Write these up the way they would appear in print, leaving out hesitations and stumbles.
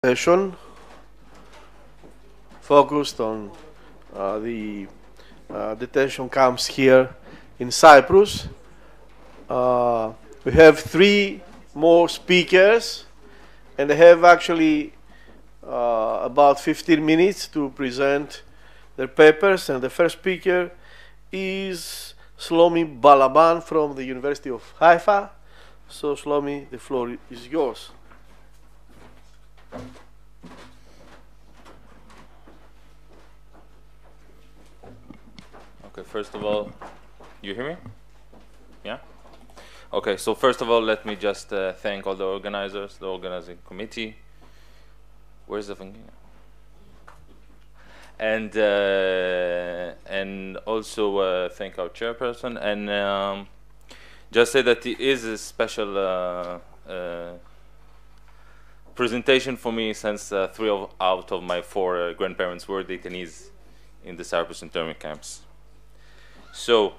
Session focused on the detention camps here in Cyprus. We have three more speakers, and they have actually about 15 minutes to present their papers. And the first speaker is Shlomi Balaban from the University of Haifa. So, Shlomi, the floor is yours. Okay, first of all, you hear me? Yeah? Okay, so first of all, let me just thank all the organizers, the organizing committee. Where's the thing? And also thank our chairperson, and just say that it is a special presentation for me, since three out of my four grandparents were detainees in the Cyprus internment camps. So,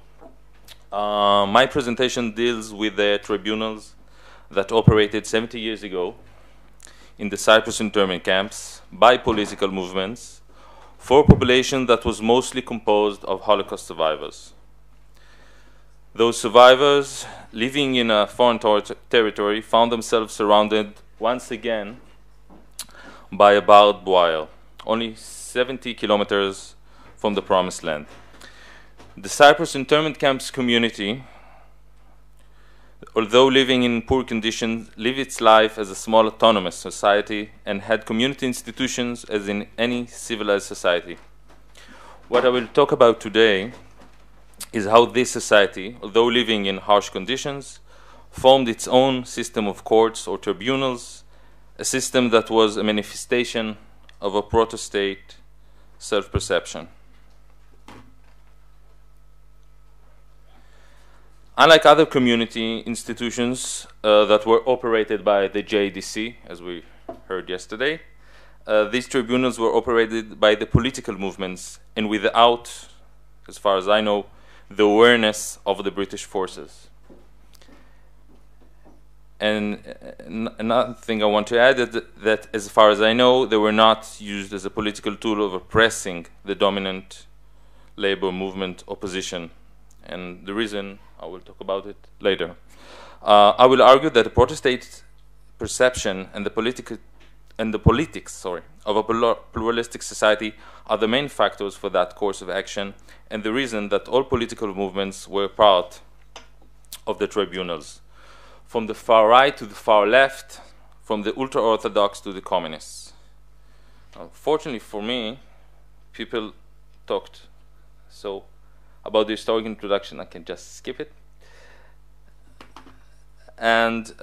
my presentation deals with the tribunals that operated 70 years ago in the Cyprus internment camps by political movements for a population that was mostly composed of Holocaust survivors. Those survivors living in a foreign territory found themselves surrounded once again by a barbed wire, only 70 kilometers from the promised land. The Cyprus internment camps community, although living in poor conditions, lived its life as a small autonomous society and had community institutions as in any civilized society. What I will talk about today is how this society, although living in harsh conditions, formed its own system of courts or tribunals, a system that was a manifestation of a proto-state self-perception. Unlike other community institutions that were operated by the JDC, as we heard yesterday, these tribunals were operated by the political movements and without, as far as I know, the awareness of the British forces. And another thing I want to add is that, as far as I know, they were not used as a political tool of oppressing the dominant labor movement opposition. And the reason, I will talk about it later. I will argue that the protestant perception and the politics of a pluralistic society are the main factors for that course of action, and the reason that all political movements were part of the tribunals, from the far right to the far left, from the ultra-orthodox to the communists. Fortunately for me, people talked so about the historic introduction, I can just skip it. And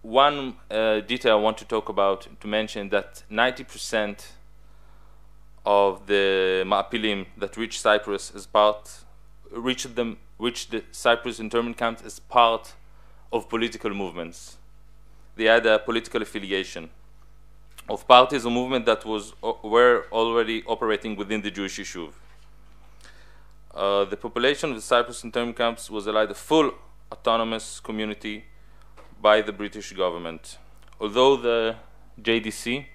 one detail I want to talk about, to mention, that 90% of the Ma'apilim that reached Cyprus as reached the Cyprus internment camps as part of political movements. They had a political affiliation of parties or movement that were already operating within the Jewish Yishuv. The population of the Cyprus internment camps was allowed a full autonomous community by the British government. Although the JDC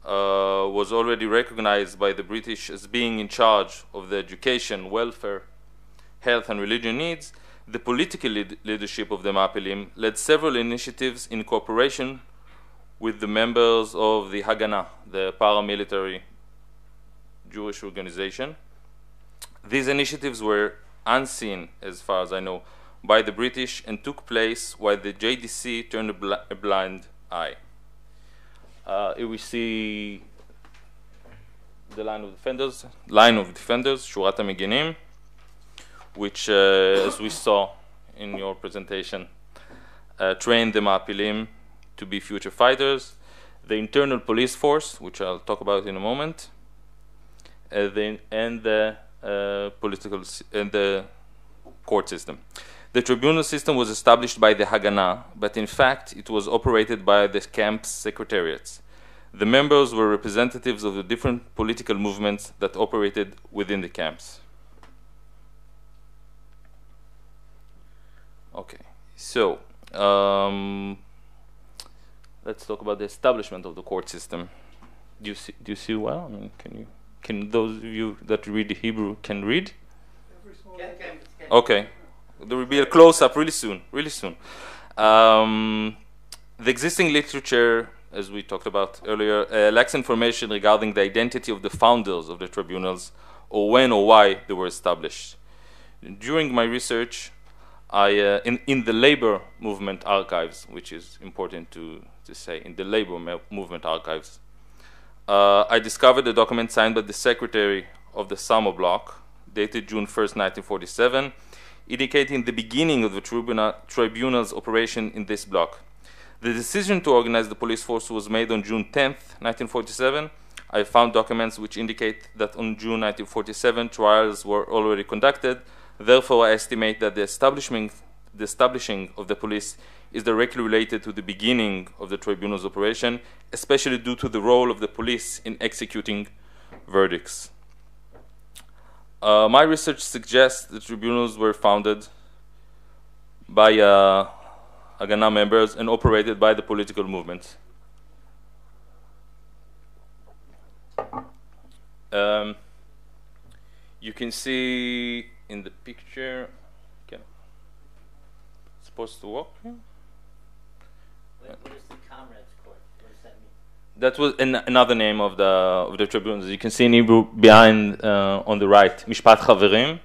was already recognized by the British as being in charge of the education, welfare, health and religion needs, the political leadership of the Ma'apilim led several initiatives in cooperation with the members of the Haganah, the paramilitary Jewish organization. These initiatives were unseen, as far as I know, by the British and took place while the JDC turned a blind eye. Here we see the line of defenders, Shurat HaMeginim, which, as we saw in your presentation, trained the Ma'apilim to be future fighters. The internal police force, which I'll talk about in a moment, and the political and the court system. The tribunal system was established by the Haganah, but in fact it was operated by the camp's secretariats. The members were representatives of the different political movements that operated within the camps. Okay, so let's talk about the establishment of the court system. Do you see well? I mean, can those of you that read Hebrew can read? Okay, there will be a close-up really soon. The existing literature, as we talked about earlier, lacks information regarding the identity of the founders of the tribunals, or when or why they were established. During my research, in the labor movement archives, which is important to say, in the labor movement archives, I discovered a document signed by the secretary of the Samo bloc, dated June 1st, 1947, indicating the beginning of the tribunal's operation in this bloc. The decision to organize the police force was made on June 10th, 1947. I found documents which indicate that on June 1947 trials were already conducted. Therefore, I estimate that the establishing of the police is directly related to the beginning of the tribunal's operation, especially due to the role of the police in executing verdicts. My research suggests the tribunals were founded by Haganah members and operated by the political movement. You can see in the picture, okay, it's supposed to work here? What is the Comrades Court? What does that mean? That was another name of the tribunals. You can see in Hebrew behind on the right, Mishpat Chaverim,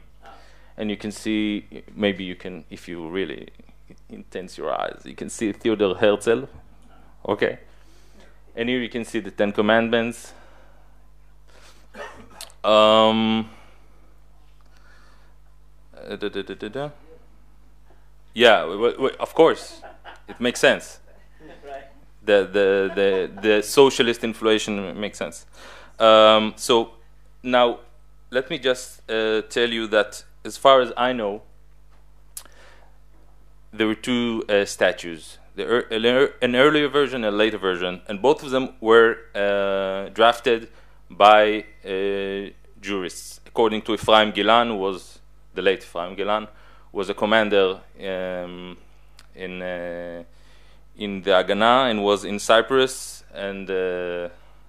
and you can see, maybe you can, if you really intense your eyes, you can see Theodor Herzl. Okay, and here you can see the Ten Commandments. Yeah, of course, it makes sense. The socialist inflation makes sense. So now, let me just tell you that, as far as I know, there were two statues, an earlier version and a later version, and both of them were drafted by jurists. According to Ephraim Gilan, who was the late Ephraim Gilan, was a commander in the Haganah and was in Cyprus, and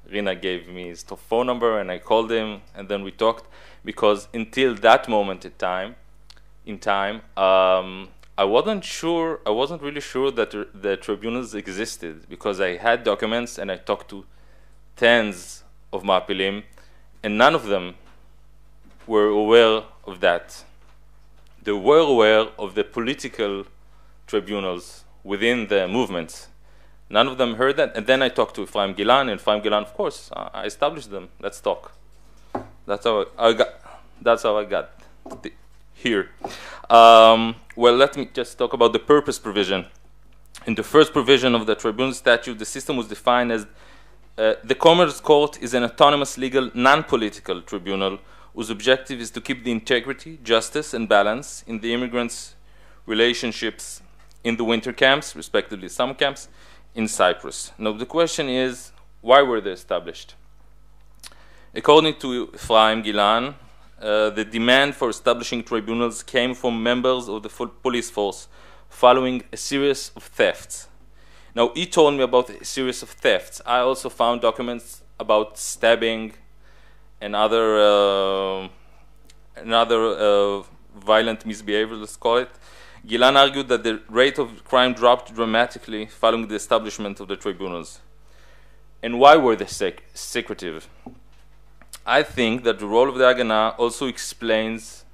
Rina gave me his phone number, and I called him, and then we talked, because until that moment in time, I wasn't really sure that the tribunals existed, because I had documents and I talked to tens of Mapilim, and none of them were aware of that. They were aware of the political tribunals within the movements. None of them heard that, and then I talked to Ephraim Gilan, and Ephraim Gilan, of course, I established them. Let's talk. That's how I got here. Well, let me just talk about the purpose provision. In the first provision of the tribunal statute, the system was defined as the Commerce Court is an autonomous, legal, non-political tribunal whose objective is to keep the integrity, justice, and balance in the immigrants' relationships in the winter camps, respectively summer camps, in Cyprus. Now, the question is, why were they established? According to Ephraim Gilan, the demand for establishing tribunals came from members of the police force following a series of thefts. Now, he told me about a series of thefts. I also found documents about stabbing and other violent misbehavior, let's call it. Gilan argued that the rate of crime dropped dramatically following the establishment of the tribunals. And why were they secretive? I think that the role of the Haganah also explains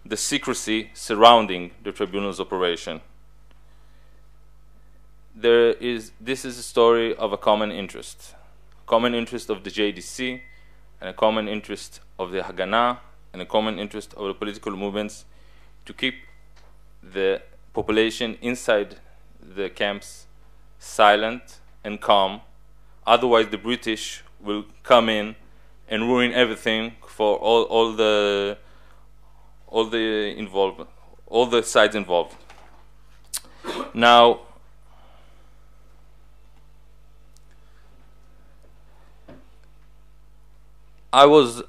the secrecy surrounding the tribunal's operation. This is a story of a common interest of the JDC, and a common interest of the Haganah, and a common interest of the political movements to keep the population inside the camps silent and calm. Otherwise, the British will come in and ruin everything for all the sides involved. Now, I was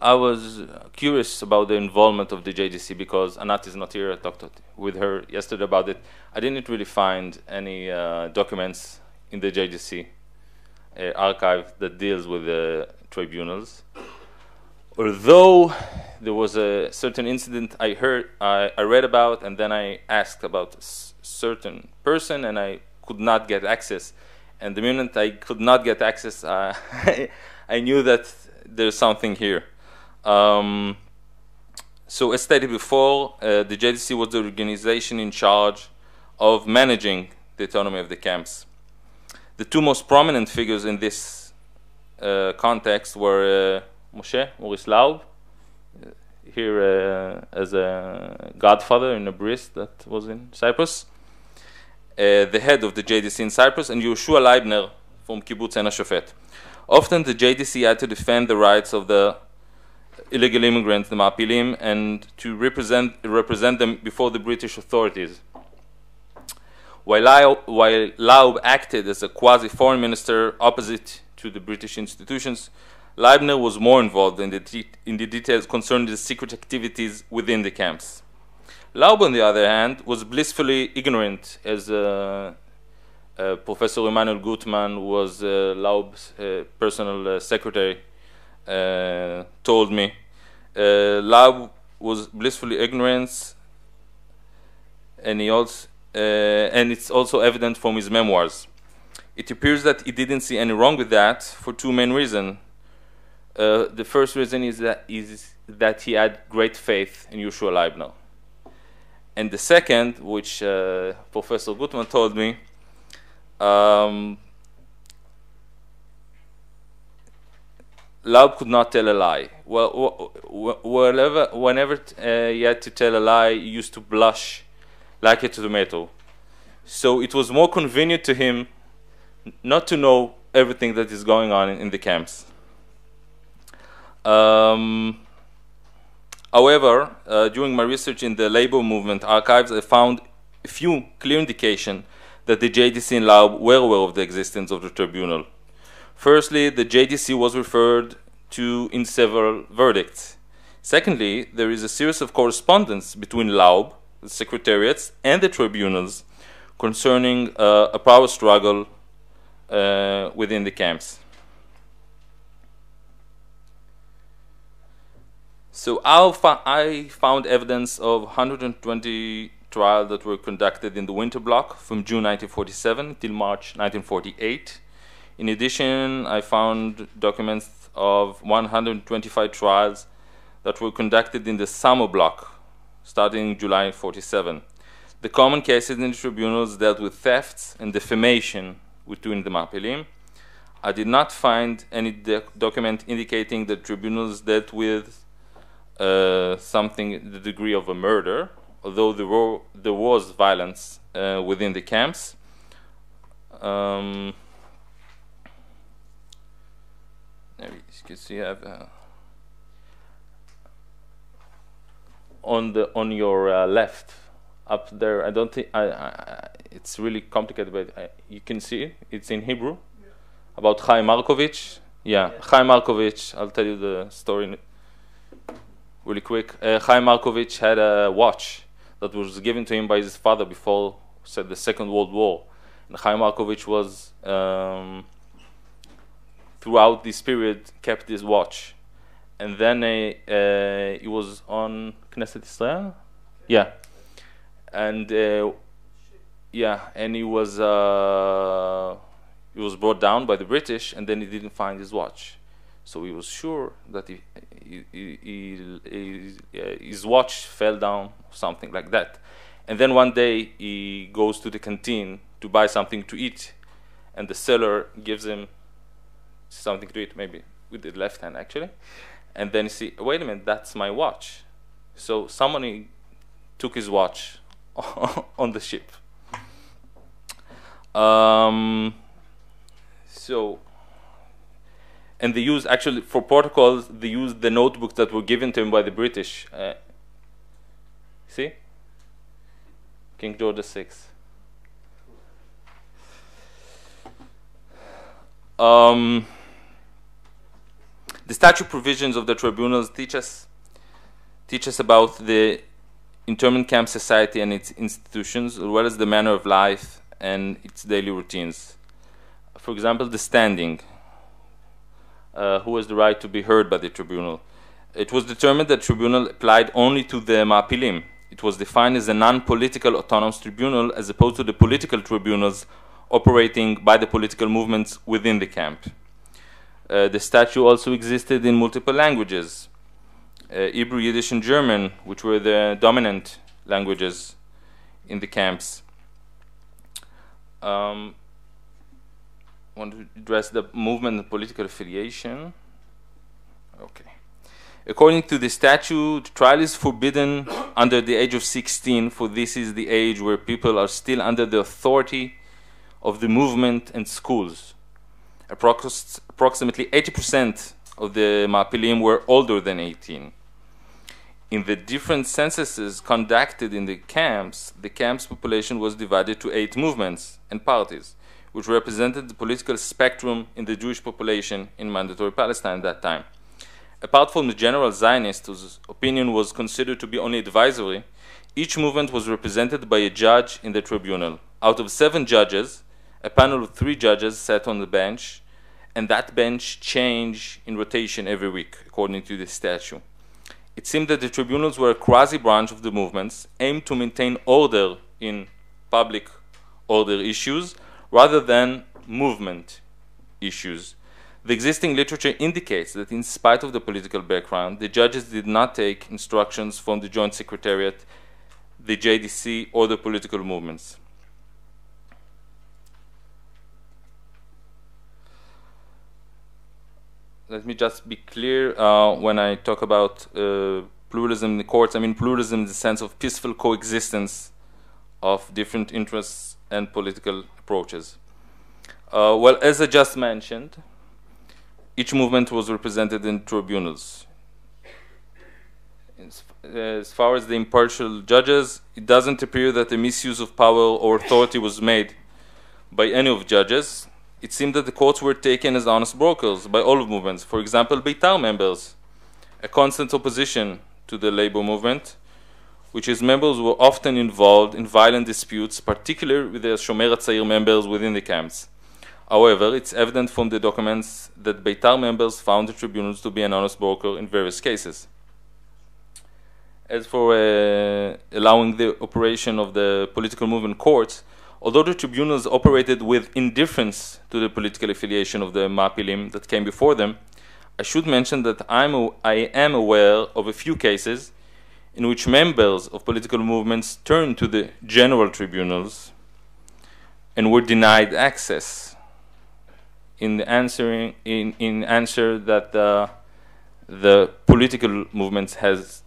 curious about the involvement of the JDC because Anat is not here. I talked with her yesterday about it. I didn't really find any documents in the JDC archive that deals with the tribunals. Although there was a certain incident I read about, and then I asked about a certain person, and I could not get access. And the minute I could not get access, I knew that there's something here. So as stated before, the JDC was the organization in charge of managing the autonomy of the camps. The two most prominent figures in this context were Moshe, Maurice Laub, here as a godfather in a bris that was in Cyprus, the head of the JDC in Cyprus, and Yehoshua Leibner from Kibbutz Ein HaShofet. Often the JDC had to defend the rights of the illegal immigrants, the Ma'apilim, and to represent them before the British authorities. While Laub acted as a quasi-foreign minister opposite to the British institutions, Leibner was more involved in the details concerning the secret activities within the camps. Laub, on the other hand, was blissfully ignorant, as Professor Emanuel Gutman, who was Laub's personal secretary, told me. Laub was blissfully ignorant, and it's also evident from his memoirs. It appears that he didn't see any wrong with that for two main reasons. The first reason is that he had great faith in Yehoshua Leibner. And the second, which Professor Gutman told me, Laub could not tell a lie. Well, whenever he had to tell a lie, he used to blush like a tomato. So it was more convenient to him not to know everything that is going on in the camps. However, during my research in the labor movement archives, I found a few clear indications that the JDC and Laub were aware of the existence of the tribunal. Firstly, the JDC was referred to in several verdicts. Secondly, there is a series of correspondence between Laub, the secretariats, and the tribunals concerning a power struggle within the camps. So I found evidence of 120 trials that were conducted in the winter block from June 1947 till March 1948. In addition, I found documents of 125 trials that were conducted in the summer block, starting in July 1947. The common cases in the tribunals dealt with thefts and defamation between the Ma'apilim. I did not find any document indicating that tribunals dealt with something the degree of a murder, although there was violence within the camps. As you can see, I have on your left up there. I don't think it's really complicated, but you can see it. It's in Hebrew about Chaim Markovich. Yeah, Chaim Markovich. I'll tell you the story really quick. Chaim Markovich had a watch that was given to him by his father before the Second World War. And Chaim Markovich was, throughout this period, kept this watch. And then he was on Knesset Israel? Yeah. And and he was brought down by the British, and then he didn't find his watch. So he was sure that his watch fell down, something like that. And then one day he goes to the canteen to buy something to eat, and the seller gives him something to eat, maybe with the left hand actually. And then you see, wait a minute, that's my watch. So somebody took his watch on the ship. And they used, actually, for protocols, they used the notebooks that were given to him by the British. See? King George VI. The statute provisions of the tribunals teach us about the internment camp society and its institutions, as well as the manner of life and its daily routines. for example, the standing, who has the right to be heard by the tribunal. It was determined that the tribunal applied only to the Ma'apilim. It was defined as a non-political autonomous tribunal as opposed to the political tribunals operating by the political movements within the camp. The statute also existed in multiple languages, Hebrew, Yiddish, and German, which were the dominant languages in the camps. Want to address the movement and political affiliation. Okay. According to the statute, trial is forbidden under the age of 16, for this is the age where people are still under the authority of the movement and schools. Approximately 80% of the Ma'apilim were older than 18. In the different censuses conducted in the camp's population was divided to 8 movements and parties, which represented the political spectrum in the Jewish population in Mandatory Palestine at that time. Apart from the general Zionist, whose opinion was considered to be only advisory, each movement was represented by a judge in the tribunal. Out of 7 judges, a panel of 3 judges sat on the bench, and that bench changed in rotation every week, according to the statute. It seemed that the tribunals were a quasi-branch of the movements, aimed to maintain order in public order issues, rather than movement issues. The existing literature indicates that in spite of the political background, the judges did not take instructions from the Joint Secretariat, the JDC, or the political movements. Let me just be clear, when I talk about pluralism in the courts, I mean pluralism in the sense of peaceful coexistence of different interests and political approaches. Well, as I just mentioned, each movement was represented in tribunals. As far as the impartial judges, it doesn't appear that a misuse of power or authority was made by any of the judges. It seemed that the courts were taken as honest brokers by all movements. For example, Beitar members, a constant opposition to the labor movement, which its members were often involved in violent disputes, particularly with the Shomer HaTzair members within the camps. However, it's evident from the documents that Beitar members found the tribunals to be an honest broker in various cases. As for allowing the operation of the political movement courts, although the tribunals operated with indifference to the political affiliation of the Ma'apilim that came before them, I should mention that I am aware of a few cases in which members of political movements turned to the general tribunals and were denied access in answer that the political movements has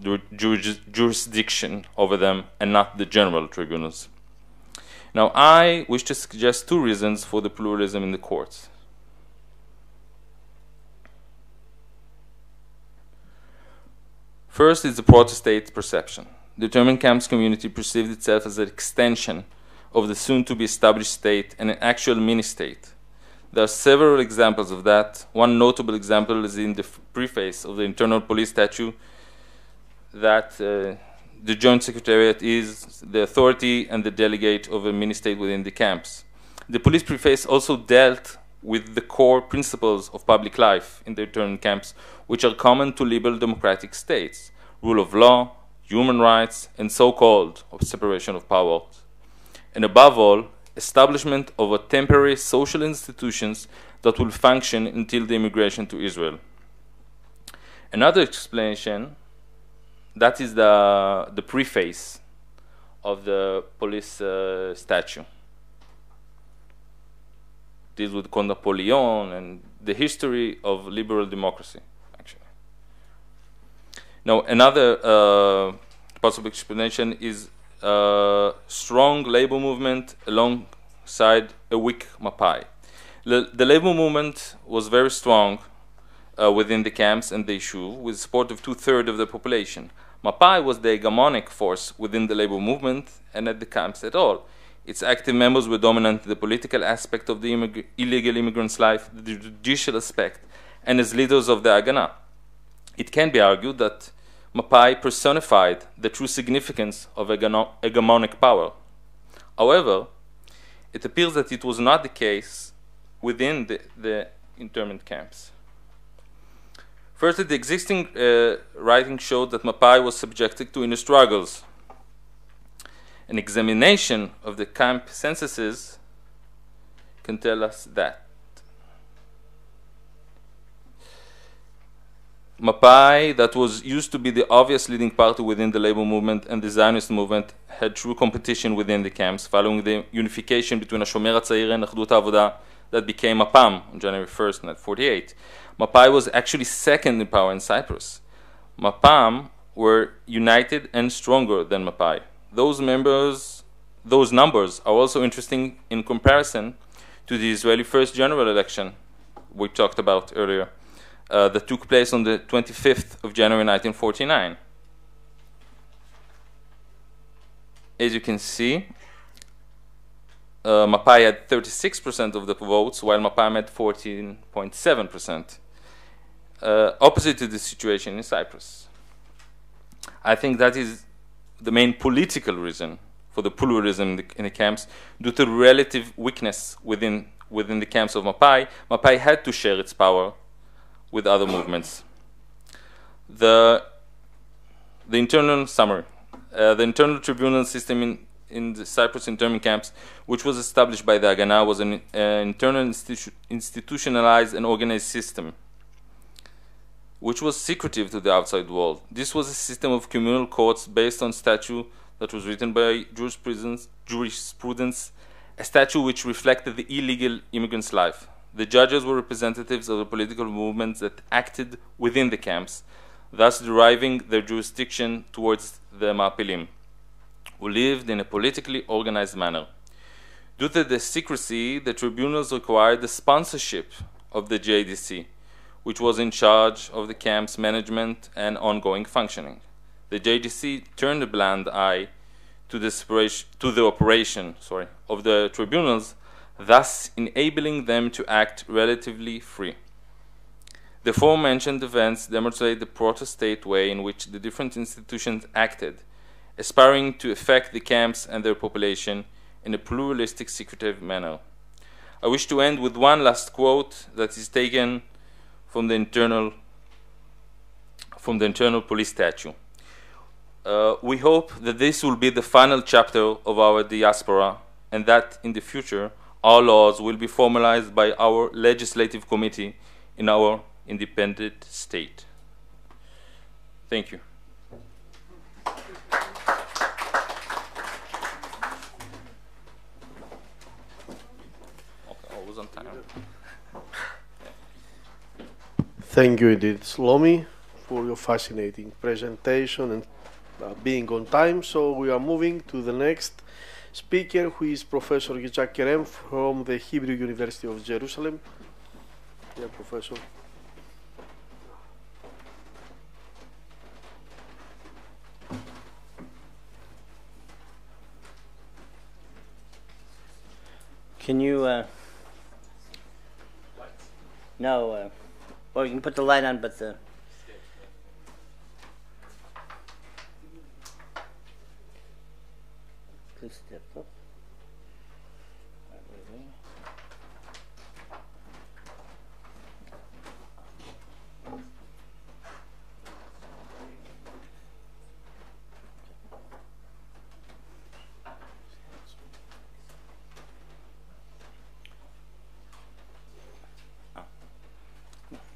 jurisdiction over them and not the general tribunals. Now, I wish to suggest 2 reasons for the pluralism in the courts. First is the protestate perception. The German camps community perceived itself as an extension of the soon-to-be established state and an actual mini-state. There are several examples of that. One notable example is in the preface of the Internal Police Statute that the Joint Secretariat is the authority and the delegate of a mini-state within the camps. The police preface also dealt with the core principles of public life in the internment camps, which are common to liberal democratic states: rule of law, human rights, and so-called separation of powers. And above all, establishment of a temporary social institutions that will function until the immigration to Israel. Another explanation, that is the preface of the police statute. Deals with Code Napoleon and the history of liberal democracy, actually. Now, another possible explanation is strong labor movement alongside a weak Mapai. The labor movement was very strong within the camps and the Yishuv, with support of 2/3 of the population. Mapai was the hegemonic force within the labor movement and at the camps at all. Its active members were dominant in the political aspect of the illegal immigrants' life, the judicial aspect, and as leaders of the Haganah. It can be argued that Mapai personified the true significance of hegemonic power. However, it appears that it was not the case within the internment camps. Firstly, the existing writing showed that Mapai was subjected to inner struggles. An examination of the camp censuses can tell us that. Mapai, that was used to be the obvious leading party within the labor movement and the Zionist movement, had true competition within the camps, following the unification between HaShomer HaTzair and Achdut HaAvoda that became Mapam on January 1st, 1948. Mapai was actually second in power in Cyprus. Mapam were united and stronger than Mapai. Those numbers are also interesting in comparison to the Israeli first general election we talked about earlier, that took place on the 25th of January 1949. As you can see, Mapai had 36% of the votes, while Mapam had 14.7%, opposite to the situation in Cyprus. I think that is the main political reason for the pluralism in the camps, due to relative weakness within the camps of Mapai. Mapai had to share its power with other movements. The internal summary. The internal tribunal system in the Cyprus internment camps, which was established by the Haganah, was an internal institutionalized and organized system, which was secretive to the outside world. This was a system of communal courts based on statute that was written by jurisprudence, a statute which reflected the illegal immigrant's life. The judges were representatives of the political movements that acted within the camps, thus deriving their jurisdiction towards the Ma'apilim, who lived in a politically organized manner. Due to the secrecy, the tribunals required the sponsorship of the JDC, which was in charge of the camp's management and ongoing functioning. The JDC turned a blind eye to the operation of the tribunals, thus enabling them to act relatively free. The aforementioned events demonstrate the protestate way in which the different institutions acted, aspiring to affect the camps and their population in a pluralistic, secretive manner. I wish to end with one last quote that is taken from the internal police statute. We hope that this will be the final chapter of our diaspora, and that in the future our laws will be formalized by our legislative committee in our independent state. Thank you. Okay, I was on time. Thank you indeed, Shlomi, for your fascinating presentation and being on time. So we are moving to the next speaker, who is Professor Yitzhak Kerem from the Hebrew University of Jerusalem. Yeah, Professor. Can you, no, well, you can put the light on, but the, please step up.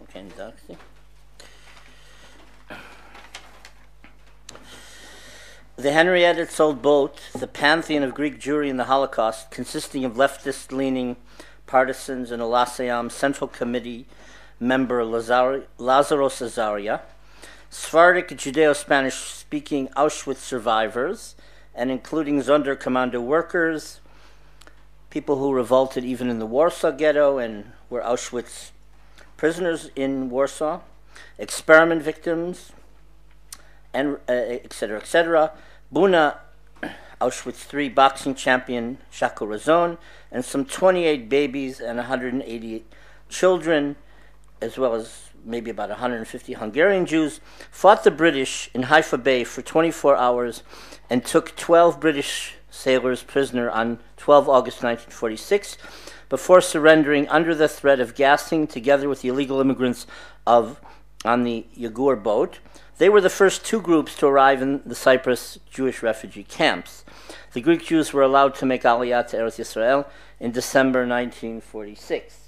Okay, Doxy. The Henrietta sold boat, the pantheon of Greek Jewry in the Holocaust, consisting of leftist-leaning partisans and Olaseyam Central Committee member Lazaro Cesaria, Sephardic Judeo-Spanish-speaking Auschwitz survivors, and including Sonderkommando workers, people who revolted even in the Warsaw Ghetto and were Auschwitz prisoners in Warsaw, experiment victims, and etc., etc. Buna, Auschwitz III boxing champion Shako Razon, and some 28 babies and 188 children, as well as maybe about 150 Hungarian Jews, fought the British in Haifa Bay for 24 hours and took 12 British sailors prisoner on 12 August 1946, before surrendering under the threat of gassing together with the illegal immigrants on the Yagur boat. They were the first two groups to arrive in the Cyprus Jewish refugee camps. The Greek Jews were allowed to make Aliyah to Eretz Yisrael in December 1946.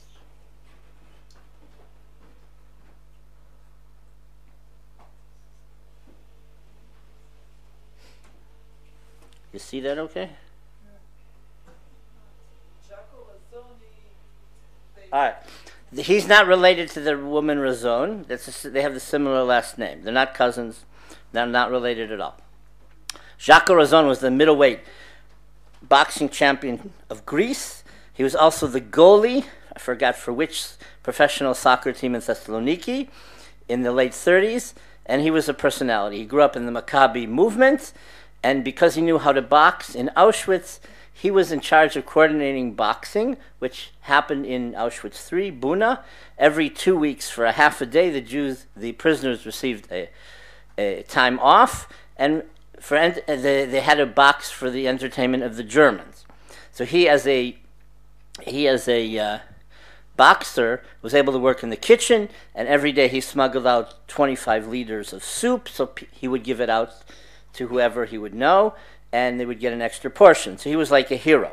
You see that okay? All right. He's not related to the woman Razon. They have the similar last name. They're not cousins. They're not related at all. Jacques Razon was the middleweight boxing champion of Greece. He was also the goalie, I forgot for which professional soccer team in Thessaloniki, in the late 30s, and he was a personality. He grew up in the Maccabi movement, and because he knew how to box in Auschwitz, he was in charge of coordinating boxing, which happened in Auschwitz III, Buna. Every 2 weeks for a half a day, the prisoners received a time off, and they had a box for the entertainment of the Germans. So he, as a boxer, was able to work in the kitchen, and every day he smuggled out 25 liters of soup, so he would give it out to whoever he would know, and they would get an extra portion. So he was like a hero.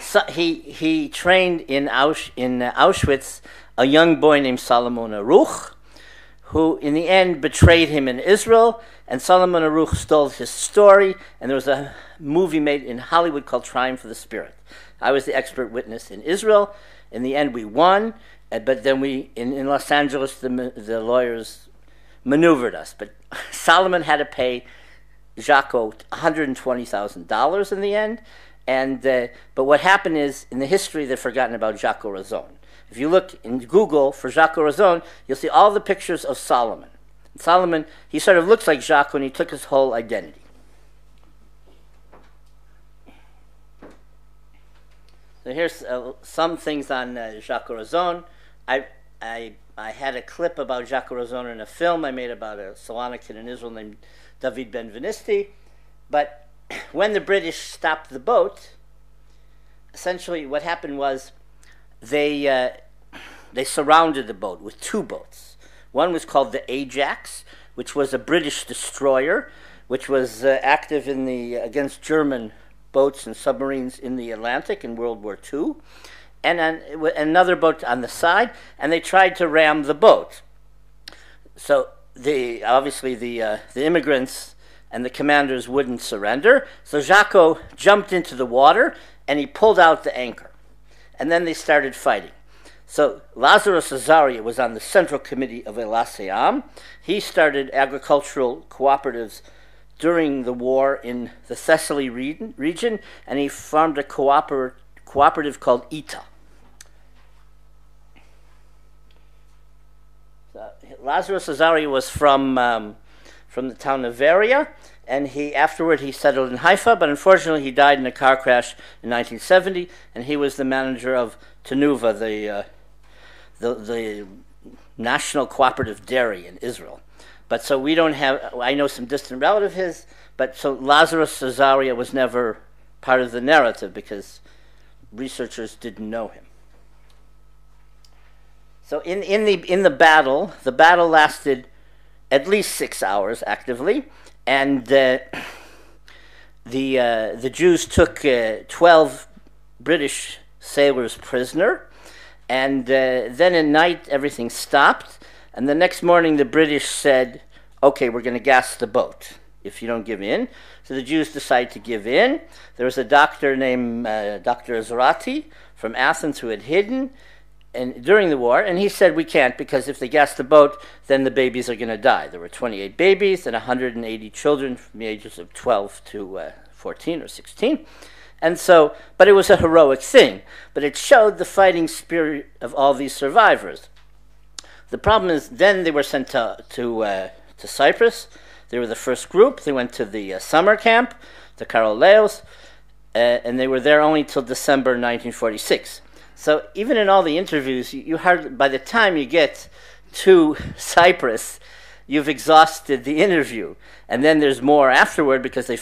So he trained in Auschwitz a young boy named Solomon Aruch, who in the end betrayed him in Israel, and Solomon Aruch stole his story, and there was a movie made in Hollywood called Triumph of the Spirit. I was the expert witness in Israel. In the end, we won, but then in Los Angeles, the lawyers maneuvered us. But Solomon had to pay Jaco $120,000 in the end. But what happened is, in the history, they've forgotten about Jaco Razon. If you look in Google for Jaco Razon, you'll see all the pictures of Solomon. Solomon, he sort of looks like Jaco, and he took his whole identity. So here's some things on Jaco Razon. I had a clip about Jaco Razon in a film I made about a Solana kid in Israel named David Ben-Venisti. But when the British stopped the boat, essentially what happened was they surrounded the boat with two boats. One was called the Ajax, which was a British destroyer, which was active against German boats and submarines in the Atlantic in World War II, and another boat on the side, and they tried to ram the boat. So obviously the immigrants and the commanders wouldn't surrender, so Jaco jumped into the water, and he pulled out the anchor. And then they started fighting. So Lazarus Azaria was on the Central Committee of Elas Hayam. He started agricultural cooperatives during the war in the Thessaly region, and he formed a cooperative called ITA. Lazarus Azaria was from the town of Veria, and afterward he settled in Haifa, but unfortunately he died in a car crash in 1970, and he was the manager of Tenuva, the national cooperative dairy in Israel. But so I know some distant relative of his, but so Lazarus Azaria was never part of the narrative because researchers didn't know him. So in the battle lasted at least 6 hours actively, and the Jews took 12 British sailors prisoner, and then at night everything stopped, and the next morning the British said, okay, we're going to gas the boat if you don't give in. So the Jews decided to give in. There was a doctor named Dr. Azrati from Athens who had hidden during the war, and he said we can't because if they gas the boat, then the babies are going to die. There were 28 babies and 180 children from the ages of 12 to 14 or 16. And so, but it was a heroic thing. But it showed the fighting spirit of all these survivors. The problem is then they were sent to Cyprus. They were the first group. They went to the summer camp, the Karoleos, and they were there only till December 1946. So even in all the interviews, you hardly, by the time you get to Cyprus, you've exhausted the interview. And then there's more afterward because they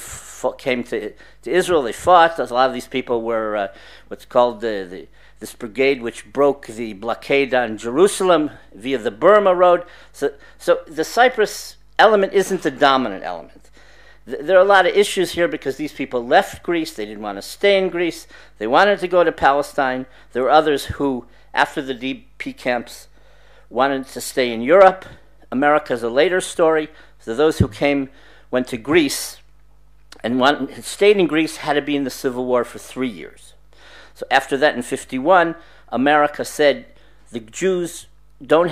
came to Israel, they fought. A lot of these people were what's called the this brigade which broke the blockade on Jerusalem via the Burma Road. So the Cyprus element isn't the dominant element. There are a lot of issues here because these people left Greece. They didn't want to stay in Greece. They wanted to go to Palestine. There were others who, after the DP camps, wanted to stay in Europe. America is a later story. So those who went to Greece and stayed in Greece had to be in the Civil War for 3 years. So after that, in 1951, America said the Greek Jews don't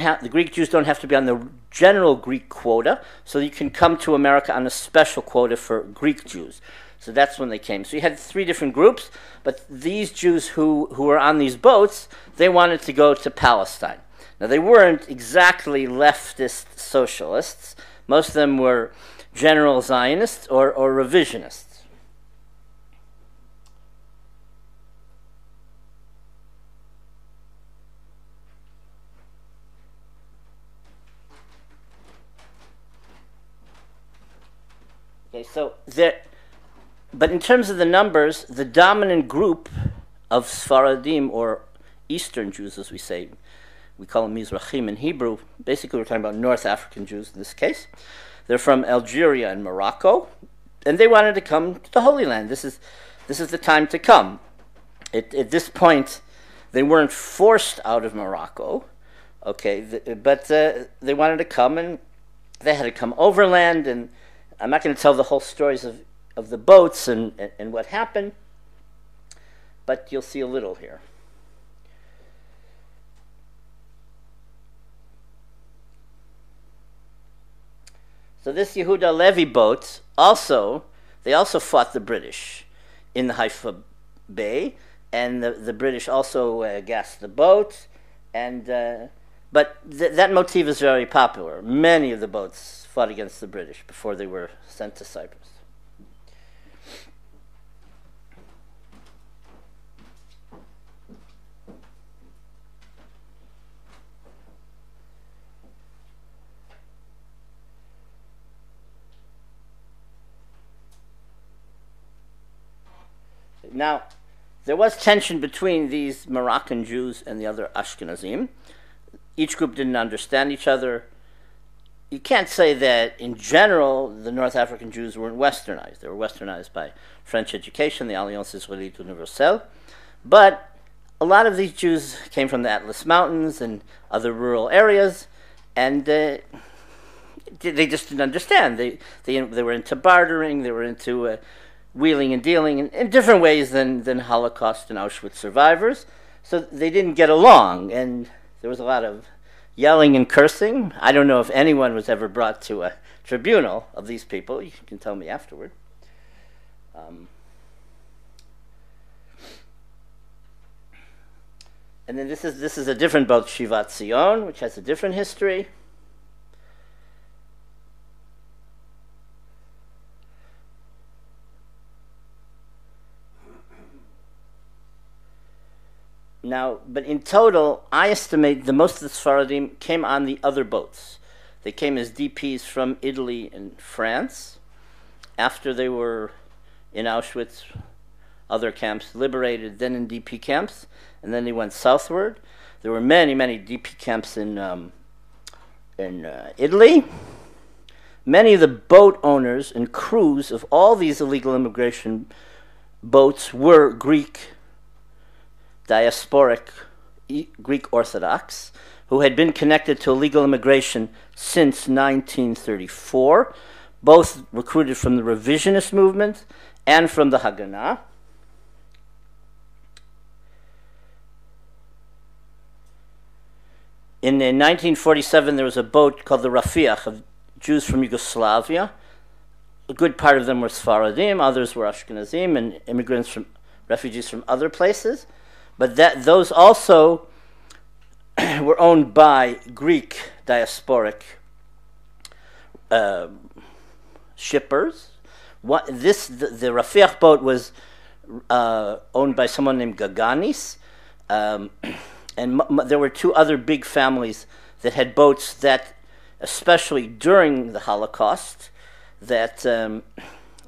have to be on the general Greek quota, so you can come to America on a special quota for Greek Jews. So that's when they came. So you had 3 different groups, but these Jews who were on these boats, they wanted to go to Palestine. Now, they weren't exactly leftist socialists. Most of them were general Zionists or revisionists. Okay, but in terms of the numbers, the dominant group of Sfaradim, or Eastern Jews, as we say, we call them Mizrahim in Hebrew. Basically, we're talking about North African Jews in this case. They're from Algeria and Morocco, and they wanted to come to the Holy Land. This is the time to come. At this point, they weren't forced out of Morocco, okay, but they wanted to come, and they had to come overland. And I'm not going to tell the whole stories of the boats and what happened, but you'll see a little here. So this Yehuda Levi boat they also fought the British in the Haifa Bay, and the British also gassed the boat, but that motif is very popular. Many of the boats fought against the British before they were sent to Cyprus. Now, there was tension between these Moroccan Jews and the other Ashkenazim. Each group didn't understand each other. You can't say that, in general, the North African Jews weren't westernized. They were westernized by French education, the Alliance Israélite Universelle. But a lot of these Jews came from the Atlas Mountains and other rural areas, and they just didn't understand. They were into bartering, they were into wheeling and dealing in different ways than Holocaust and Auschwitz survivors. So they didn't get along, and there was a lot of yelling and cursing. I don't know if anyone was ever brought to a tribunal of these people. You can tell me afterward. And then this is a different boat, Shivat Zion, which has a different history. Now, but in total, I estimate the most of the Sfaradim came on the other boats. They came as DPs from Italy and France. After they were in Auschwitz, other camps liberated, then in DP camps, and then they went southward. There were many, many DP camps in Italy. Many of the boat owners and crews of all these illegal immigration boats were Greek diasporic Greek Orthodox who had been connected to illegal immigration since 1934, both recruited from the revisionist movement and from the Haganah. In 1947, there was a boat called the Rafiach of Jews from Yugoslavia. A good part of them were Sfaradim, others were Ashkenazim and immigrants from refugees from other places. But those also were owned by Greek diasporic shippers. The Rafiach boat was owned by someone named Gaganis, and there were 2 other big families that had boats that, especially during the Holocaust, that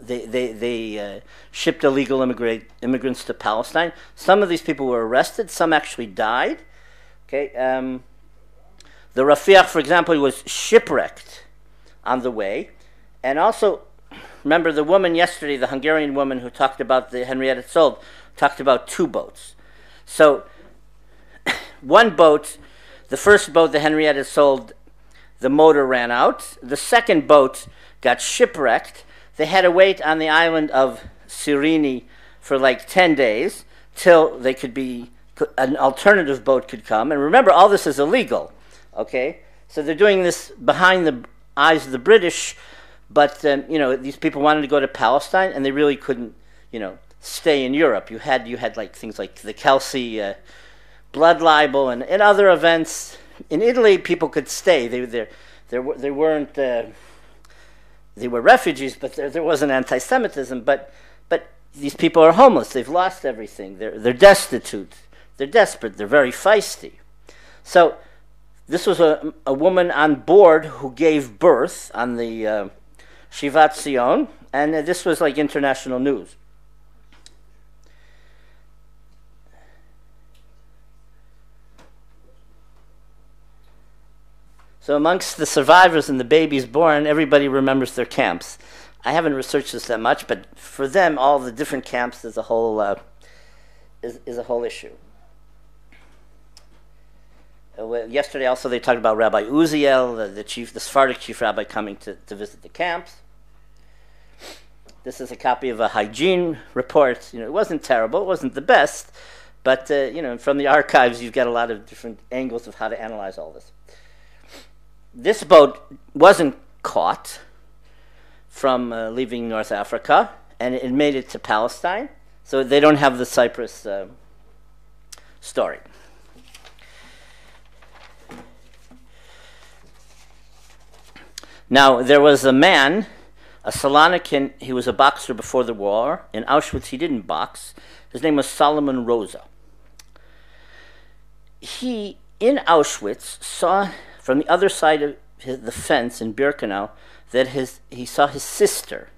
they shipped illegal immigrants to Palestine. Some of these people were arrested. Some actually died. Okay, the Rafiach, for example, was shipwrecked on the way, and also remember the woman yesterday, the Hungarian woman who talked about the Henrietta Sold, talked about two boats. So one boat, the first boat the Henrietta sold, the motor ran out. The second boat got shipwrecked. They had to wait on the island of Cyrene for like 10 days till they could be, an alternative boat could come. And remember, all this is illegal, okay? So they're doing this behind the eyes of the British, but these people wanted to go to Palestine, and they really couldn't, stay in Europe. You had like things like the Kelsey blood libel and other events. In Italy, people could stay. They weren't. They were refugees, but there wasn't anti-Semitism. But these people are homeless. They've lost everything. They're destitute. They're desperate. They're very feisty. So this was a woman on board who gave birth on the Shivat Zion, and this was like international news. So amongst the survivors and the babies born, everybody remembers their camps. I haven't researched this that much, but for them, all the different camps is a whole is a whole issue. Yesterday, also, they talked about Rabbi Uziel, the Sephardic chief rabbi, coming to visit the camps. This is a copy of a hygiene report. It wasn't terrible, it wasn't the best, but from the archives, you've got a lot of different angles of how to analyze all this. This boat wasn't caught from leaving North Africa, and it made it to Palestine. So they don't have the Cyprus story. Now, there was a man, a Salonican, he was a boxer before the war. In Auschwitz, he didn't box. His name was Solomon Rosa. He, in Auschwitz, saw from the other side of the fence in Birkenau that he saw his sister.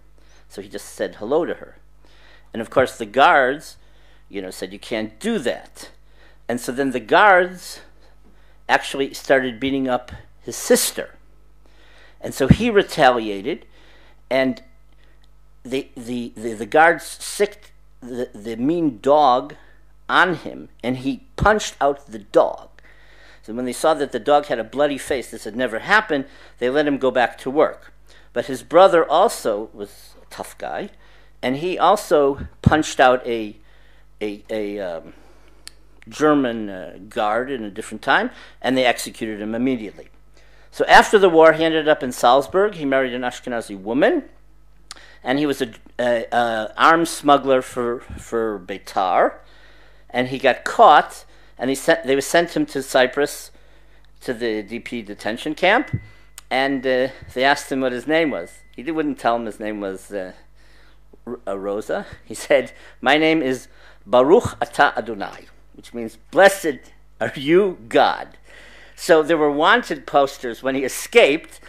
So he just said hello to her. And of course the guards, said you can't do that. And so then the guards actually started beating up his sister. And so he retaliated, and the guards sicked the mean dog on him, and he punched out the dog. So when they saw that the dog had a bloody face, this had never happened, they let him go back to work. But his brother also was a tough guy, and he also punched out a German guard in a different time, and they executed him immediately. So after the war, he ended up in Salzburg. He married an Ashkenazi woman, and he was an arms smuggler for Beitar, and he got caught. And they sent him to Cyprus, to the DP detention camp, and they asked him what his name was. He wouldn't tell them his name was Rosa. He said, "My name is Baruch Ata Adonai," which means, "Blessed are you, God." So there were wanted posters when he escaped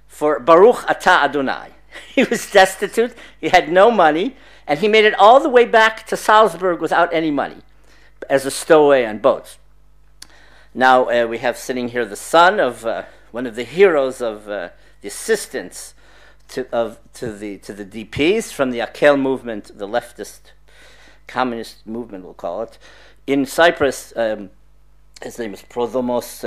for Baruch Ata Adonai. He was destitute, he had no money, and he made it all the way back to Salzburg without any money, as a stowaway on boats. Now we have sitting here the son of one of the heroes of the assistants to the DPs from the Akel movement, the leftist communist movement, we'll call it, in Cyprus. His name is Prodomos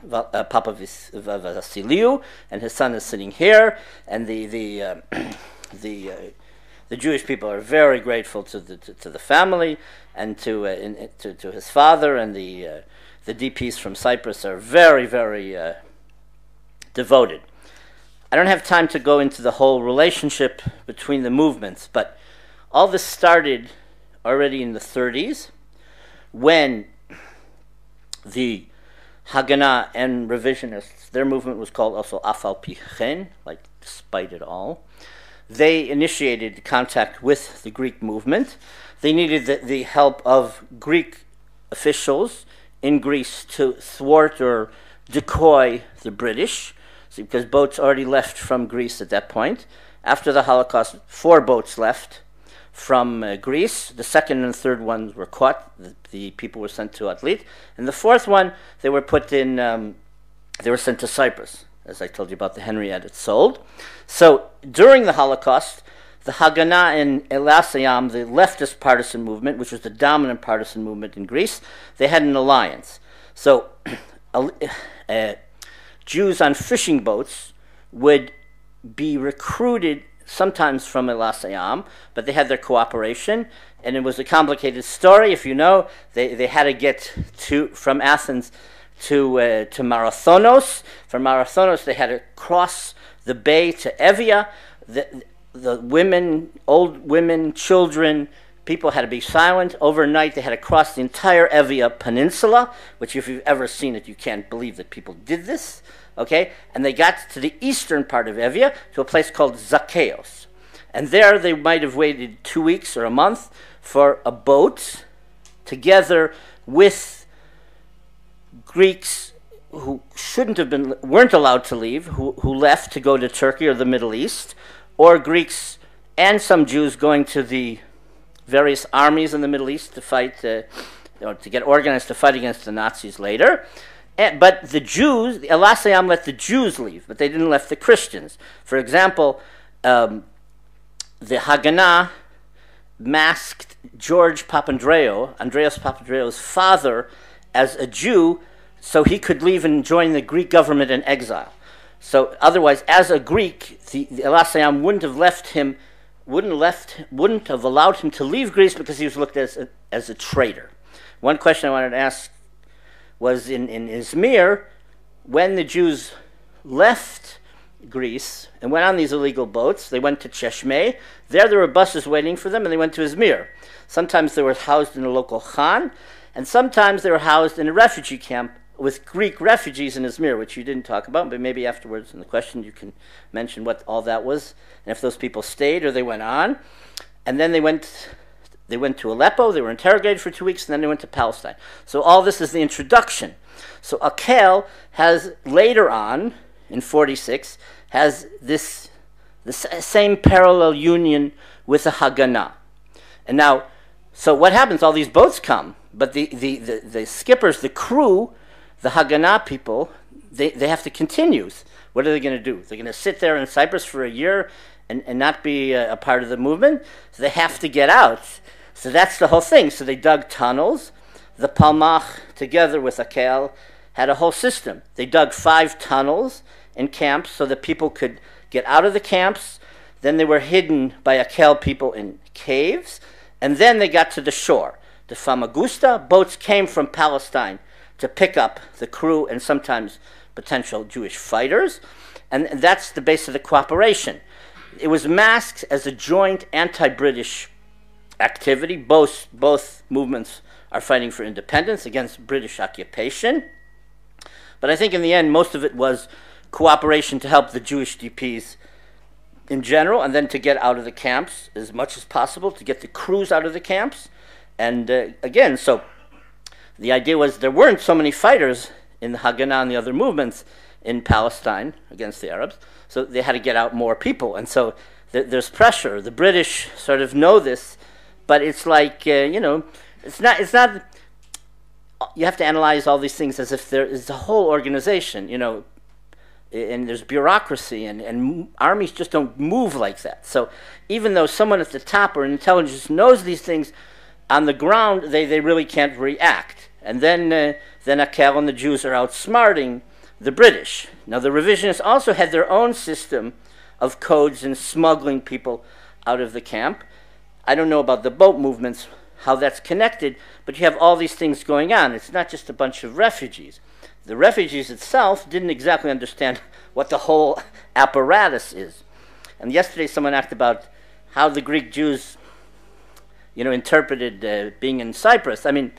Papavasiliou, and his son is sitting here. And the Jewish people are very grateful to the family and to his father, and the DPs from Cyprus are very, very devoted. I don't have time to go into the whole relationship between the movements, but all this started already in the 30s when the Haganah and revisionists, their movement was called also Afal Pi Chen, like despite it all. They initiated contact with the Greek movement. They needed the help of Greek officials in Greece to thwart or decoy the British, because boats already left from Greece at that point, after the Holocaust, 4 boats left from Greece. The second and third ones were caught. The people were sent to Atlit. And the fourth one, they were put in, they were sent to Cyprus, as I told you about the Henriette. It's sold. So during the Holocaust, the Haganah in Elas Hayam, the leftist partisan movement, which was the dominant partisan movement in Greece, they had an alliance. So Jews on fishing boats would be recruited sometimes from Elas Hayam, but they had their cooperation, and it was a complicated story. If you know, they had to get from Athens to Marathonos. From Marathonos, they had to cross the bay to Evia. The women, old women, children, people had to be silent. Overnight, they had to cross the entire Evia Peninsula, which if you've ever seen it, you can't believe that people did this. Okay? And they got to the eastern part of Evia, to a place called Zakaios. And there they might have waited 2 weeks or a month for a boat, together with Greeks who weren't allowed to leave, who left to go to Turkey or the Middle East, or Greeks and some Jews going to the various armies in the Middle East to fight, to get organized to fight against the Nazis later. But the Jews, Elas Hayam let the Jews leave, but they didn't let the Christians. For example, the Haganah masked George Papandreou, Andreas Papandreou's father, as a Jew, so he could leave and join the Greek government in exile. So otherwise, as a Greek, the Elas Hayam wouldn't have allowed him to leave Greece because he was looked at as a traitor. One question I wanted to ask was in Izmir, when the Jews left Greece and went on these illegal boats, they went to Cheshmeh. There were buses waiting for them, and they went to Izmir. Sometimes they were housed in a local khan, and sometimes they were housed in a refugee camp with Greek refugees in Izmir, which you didn't talk about, but maybe afterwards in the question you can mention what all that was, and if those people stayed or they went on. And then they went to Aleppo, they were interrogated for 2 weeks, and then they went to Palestine. So all this is the introduction. So Akel has, later on, in 46, has the same parallel union with the Haganah. And now, so what happens? All these boats come, but the skippers, the crew, the Haganah people, they have to continue. What are they going to do? They're going to sit there in Cyprus for a year and not be a part of the movement? So they have to get out. So that's the whole thing. So they dug tunnels. The Palmach, together with Akel, had a whole system. They dug 5 tunnels in camps so that people could get out of the camps. Then they were hidden by Akel people in caves. And then they got to the shore. The Famagusta, boats came from Palestine to pick up the crew and sometimes potential Jewish fighters. And that's the base of the cooperation. It was masked as a joint anti-British activity. Both movements are fighting for independence against British occupation. But I think in the end, most of it was cooperation to help the Jewish DPs in general, and then to get out of the camps as much as possible, to get the crews out of the camps. And again, so the idea was there weren't so many fighters in the Haganah and the other movements in Palestine against the Arabs, so they had to get out more people. And so there's pressure. The British sort of know this, but it's like, it's not, you have to analyze all these things as if there is a whole organization, and there's bureaucracy, and armies just don't move like that. So even though someone at the top or in intelligence knows these things, on the ground, they really can't react. And then Akel and the Jews are outsmarting the British. Now, the revisionists also had their own system of codes and smuggling people out of the camp. I don't know about the boat movements, how that's connected, but you have all these things going on. It's not just a bunch of refugees. The refugees itself didn't exactly understand what the whole apparatus is. And yesterday someone asked about how the Greek Jews interpreted being in Cyprus. I mean,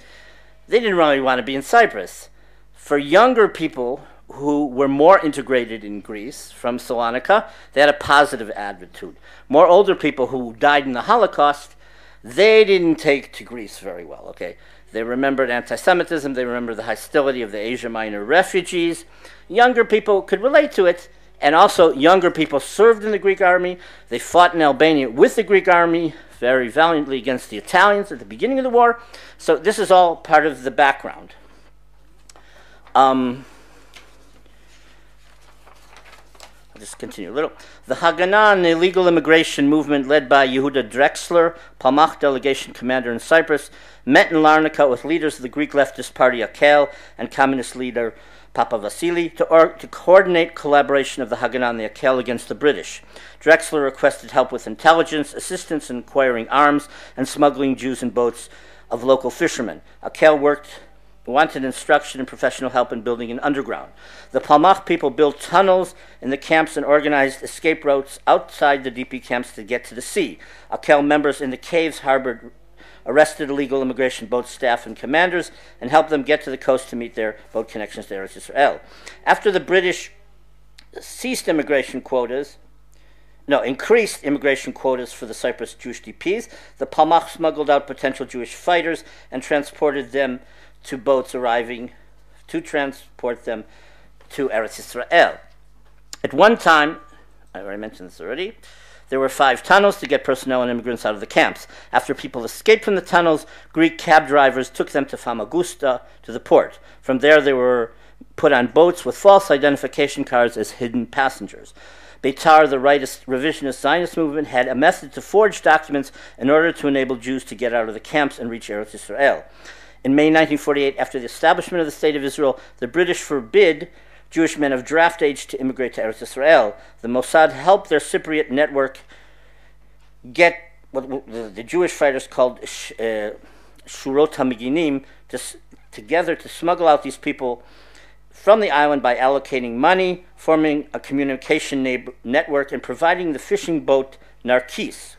they didn't really want to be in Cyprus. For younger people who were more integrated in Greece from Salonika, they had a positive attitude. More older people who died in the Holocaust, they didn't take to Greece very well, okay? They remembered anti-Semitism, they remembered the hostility of the Asia Minor refugees. Younger people could relate to it, And also, younger people served in the Greek army. They fought in Albania with the Greek army very valiantly against the Italians at the beginning of the war. So this is all part of the background. I'll just continue a little. The Haganah and the illegal immigration movement led by Yehuda Drexler, Palmach delegation commander in Cyprus, met in Larnaca with leaders of the Greek leftist party Akel and communist leader Papa Vasili to coordinate collaboration of the Haganah and the Akel against the British. Drexler requested help with intelligence, assistance in acquiring arms, and smuggling Jews in boats of local fishermen. Akel wanted instruction and professional help in building an underground. The Palmach people built tunnels in the camps and organized escape routes outside the DP camps to get to the sea. Akel members in the caves arrested illegal immigration boat staff and commanders and helped them get to the coast to meet their boat connections to Eretz Israel. After the British increased immigration quotas for the Cyprus Jewish DPs, the Palmach smuggled out potential Jewish fighters and transported them to boats arriving to transport them to Eretz Israel. At one time, I already mentioned this already, there were 5 tunnels to get personnel and immigrants out of the camps. After people escaped from the tunnels, Greek cab drivers took them to Famagusta, to the port. From there, they were put on boats with false identification cards as hidden passengers. Beitar, the rightist revisionist Zionist movement, had a method to forge documents in order to enable Jews to get out of the camps and reach Eretz Israel. In May 1948, after the establishment of the State of Israel, the British forbid Jewish men of draft age to immigrate to Eretz Israel. The Mossad helped their Cypriot network get what the Jewish fighters called Shurot HaMeginim together to smuggle out these people from the island by allocating money, forming a communication network, and providing the fishing boat Narkis.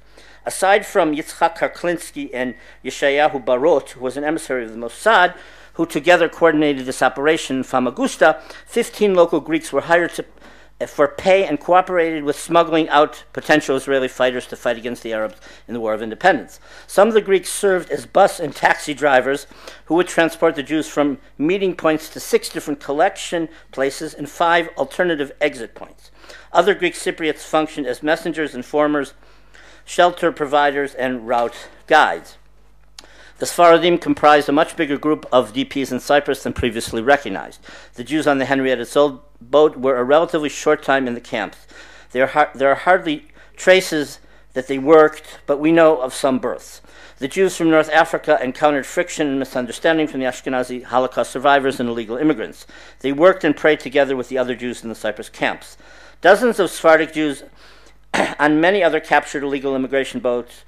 Aside from Yitzhak Karklinsky and Yeshayahu Barot, who was an emissary of the Mossad, who together coordinated this operation in Famagusta, 15 local Greeks were hired for pay and cooperated with smuggling out potential Israeli fighters to fight against the Arabs in the War of Independence. Some of the Greeks served as bus and taxi drivers who would transport the Jews from meeting points to 6 different collection places and 5 alternative exit points. Other Greek Cypriots functioned as messengers, informers, shelter providers, and route guides. The Sfaradim comprised a much bigger group of DPs in Cyprus than previously recognized. The Jews on the Henrietta Szold boat were a relatively short time in the camps. There are hardly traces that they worked, but we know of some births. The Jews from North Africa encountered friction and misunderstanding from the Ashkenazi Holocaust survivors and illegal immigrants. They worked and prayed together with the other Jews in the Cyprus camps. Dozens of Sephardic Jews on many other captured illegal immigration boats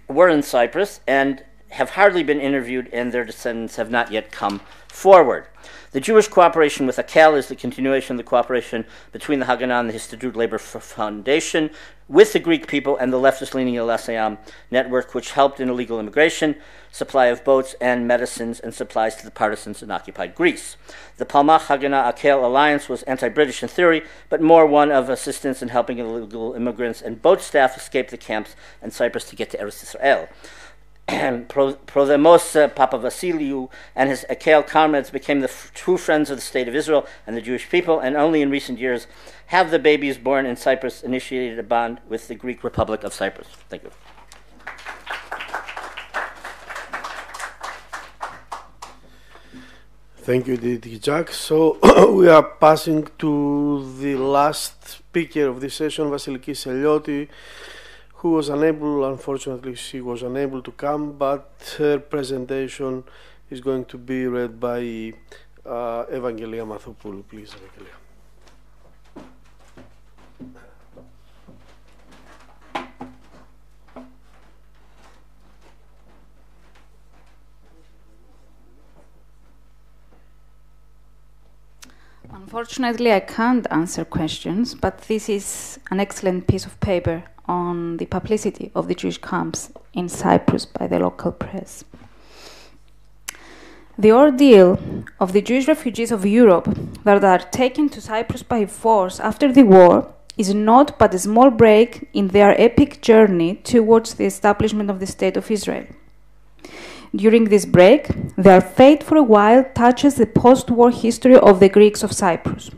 were in Cyprus and have hardly been interviewed, and their descendants have not yet come forward. The Jewish cooperation with Akel is the continuation of the cooperation between the Haganah and the Histadrut Labor Foundation with the Greek people and the leftist-leaning Elasayam network, which helped in illegal immigration, supply of boats and medicines, and supplies to the partisans in occupied Greece. The Palmach Haganah Akel alliance was anti-British in theory, but more one of assistance in helping illegal immigrants and boat staff escape the camps in Cyprus to get to Eretz Israel. Prodemos Papa Vasiliou and his Akel comrades became the true friends of the State of Israel and the Jewish people, and only in recent years have the babies born in Cyprus initiated a bond with the Greek Republic of Cyprus. Thank you. Thank you, Didi Jack. So we are passing to the last speaker of this session, Vasilikis Elioti, who was unable, unfortunately, she was unable to come, but her presentation is going to be read by Evangelia Mathopoulou. Please, Evangelia. Unfortunately, I can't answer questions, but this is an excellent piece of paper on the publicity of the Jewish camps in Cyprus by the local press. The ordeal of the Jewish refugees of Europe that are taken to Cyprus by force after the war is not but a small break in their epic journey towards the establishment of the State of Israel. During this break, their fate for a while touches the post-war history of the Greeks of Cyprus.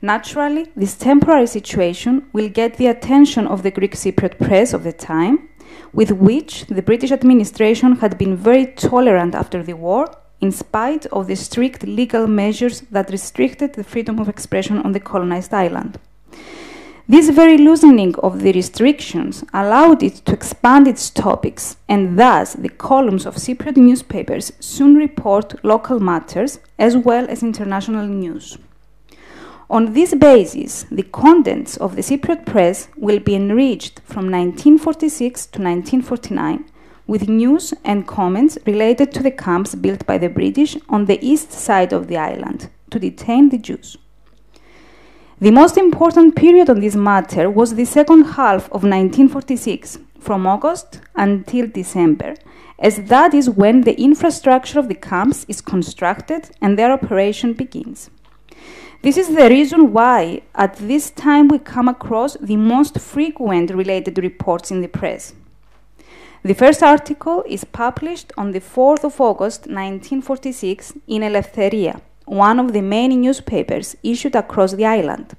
Naturally, this temporary situation will get the attention of the Greek Cypriot press of the time, with which the British administration had been very tolerant after the war, in spite of the strict legal measures that restricted the freedom of expression on the colonized island. This very loosening of the restrictions allowed it to expand its topics, and thus the columns of Cypriot newspapers soon report local matters as well as international news. On this basis, the contents of the Cypriot press will be enriched from 1946 to 1949 with news and comments related to the camps built by the British on the east side of the island to detain the Jews. The most important period on this matter was the second half of 1946, from August until December, as that is when the infrastructure of the camps is constructed and their operation begins. This is the reason why at this time we come across the most frequent related reports in the press. The first article is published on the 4th of August 1946 in Eleftheria, one of the main newspapers issued across the island.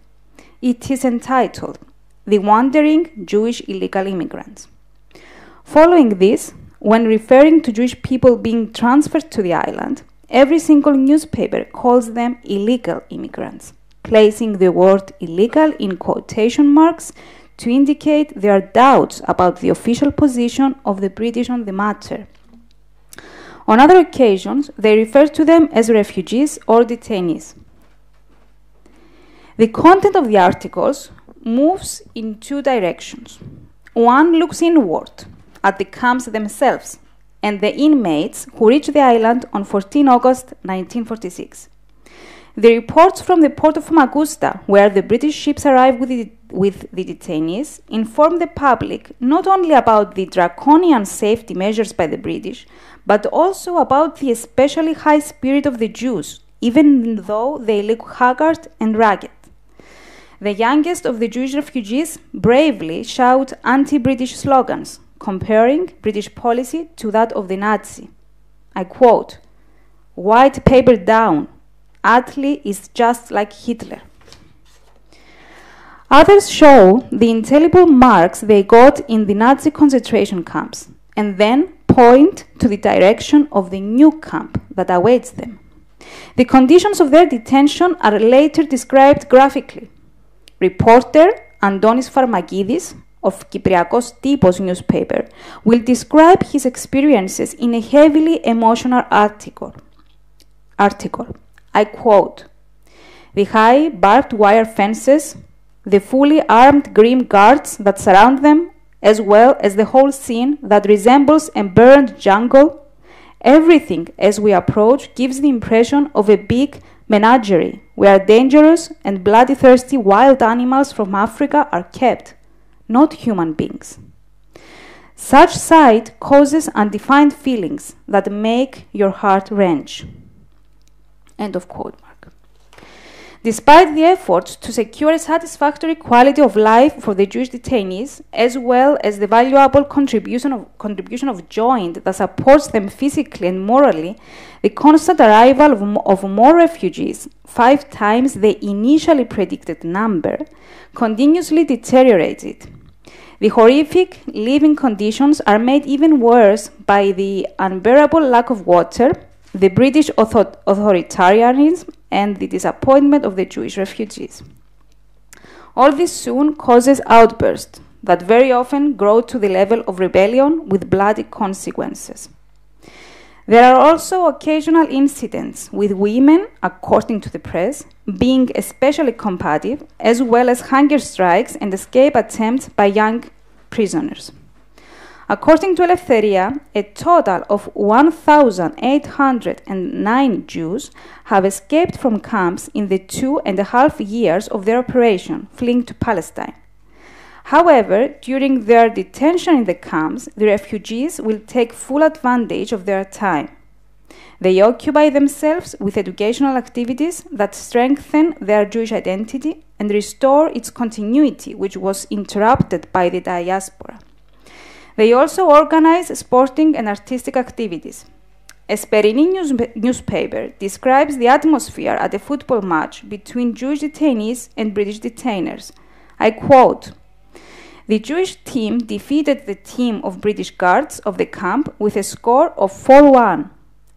It is entitled, "The Wandering Jewish Illegal Immigrants." Following this, when referring to Jewish people being transferred to the island, every single newspaper calls them illegal immigrants, placing the word illegal in quotation marks to indicate their doubts about the official position of the British on the matter. On other occasions, they refer to them as refugees or detainees. The content of the articles moves in two directions. One looks inward, at the camps themselves, and the inmates who reached the island on 14 August 1946. The reports from the port of Famagusta, where the British ships arrived with the detainees, inform the public not only about the draconian safety measures by the British, but also about the especially high spirit of the Jews, even though they look haggard and ragged. The youngest of the Jewish refugees bravely shout anti-British slogans, comparing British policy to that of the Nazi. I quote, "White paper down. Attlee is just like Hitler." Others show the indelible marks they got in the Nazi concentration camps, and then point to the direction of the new camp that awaits them. The conditions of their detention are later described graphically. Reporter Antonis Farmakidis of Kypriakos Typos newspaper will describe his experiences in a heavily emotional article. I quote, "The high barbed wire fences, the fully armed grim guards that surround them, as well as the whole scene that resembles a burned jungle, everything as we approach gives the impression of a big menagerie where dangerous and bloody-thirsty wild animals from Africa are kept, not human beings. Such sight causes undefined feelings that make your heart wrench." End of quote. Despite the efforts to secure a satisfactory quality of life for the Jewish detainees, as well as the valuable contribution of joint that supports them physically and morally, the constant arrival of more refugees, 5 times the initially predicted number, continuously deteriorated. The horrific living conditions are made even worse by the unbearable lack of water, the British authoritarianism, and the disappointment of the Jewish refugees. All this soon causes outbursts that very often grow to the level of rebellion with bloody consequences. There are also occasional incidents with women, according to the press, being especially combative, as well as hunger strikes and escape attempts by young prisoners. According to Eleftheria, a total of 1,809 Jews have escaped from camps in the 2.5 years of their operation, fleeing to Palestine. However, during their detention in the camps, the refugees will take full advantage of their time. They occupy themselves with educational activities that strengthen their Jewish identity and restore its continuity, which was interrupted by the diaspora. They also organize sporting and artistic activities. A Sperini newspaper describes the atmosphere at a football match between Jewish detainees and British detainers. I quote, "The Jewish team defeated the team of British guards of the camp with a score of 4-1.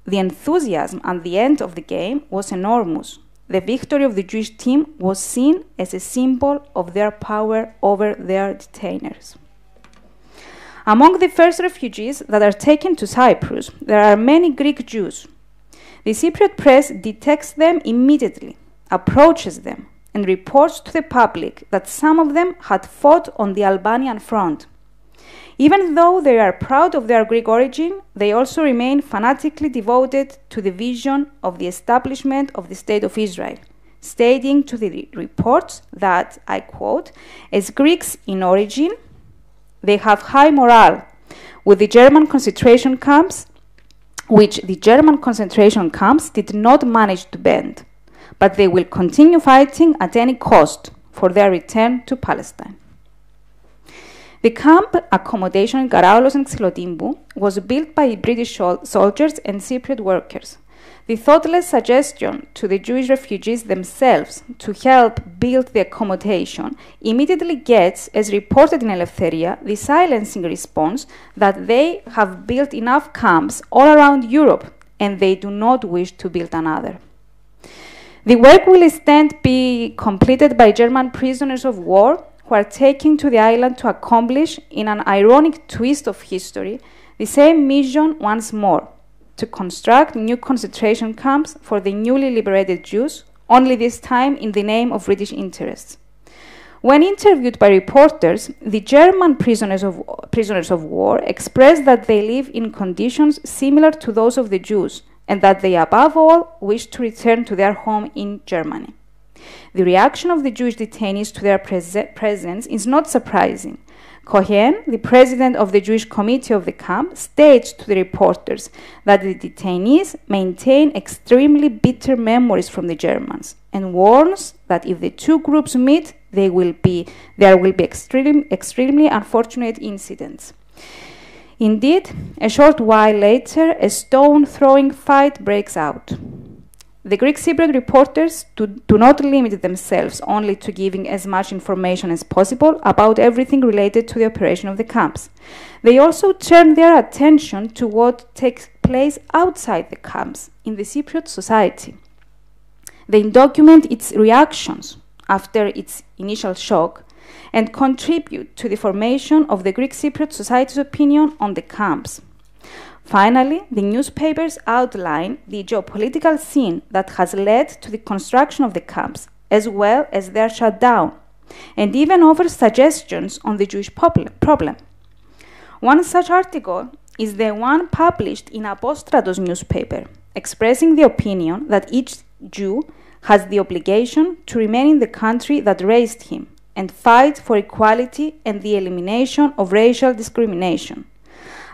The enthusiasm at the end of the game was enormous. The victory of the Jewish team was seen as a symbol of their power over their detainers." Among the first refugees that are taken to Cyprus, there are many Greek Jews. The Cypriot press detects them immediately, approaches them, and reports to the public that some of them had fought on the Albanian front. Even though they are proud of their Greek origin, they also remain fanatically devoted to the vision of the establishment of the State of Israel, stating to the reports that, I quote, "As Greeks in origin, they have high morale, with the German concentration camps, which the German concentration camps did not manage to bend, but they will continue fighting at any cost for their return to Palestine." The camp accommodation in Karaolos and Xylotimbu was built by British soldiers and Cypriot workers. The thoughtless suggestion to the Jewish refugees themselves to help build the accommodation immediately gets, as reported in Eleftheria, the silencing response that they have built enough camps all around Europe and they do not wish to build another. The work will instead be completed by German prisoners of war who are taken to the island to accomplish, in an ironic twist of history, the same mission once more: to construct new concentration camps for the newly liberated Jews, only this time in the name of British interests. When interviewed by reporters, the German prisoners of war expressed that they live in conditions similar to those of the Jews, and that they above all wish to return to their home in Germany. The reaction of the Jewish detainees to their presence is not surprising. Cohen, the president of the Jewish committee of the camp, states to the reporters that the detainees maintain extremely bitter memories from the Germans, and warns that if the two groups meet, there will be extremely unfortunate incidents. Indeed, a short while later, a stone-throwing fight breaks out. The Greek Cypriot reporters do not limit themselves only to giving as much information as possible about everything related to the operation of the camps. They also turn their attention to what takes place outside the camps in the Cypriot society. They document its reactions after its initial shock and contribute to the formation of the Greek Cypriot society's opinion on the camps. Finally, the newspapers outline the geopolitical scene that has led to the construction of the camps, as well as their shutdown, and even offer suggestions on the Jewish problem. One such article is the one published in Apostratos newspaper, expressing the opinion that each Jew has the obligation to remain in the country that raised him and fight for equality and the elimination of racial discrimination.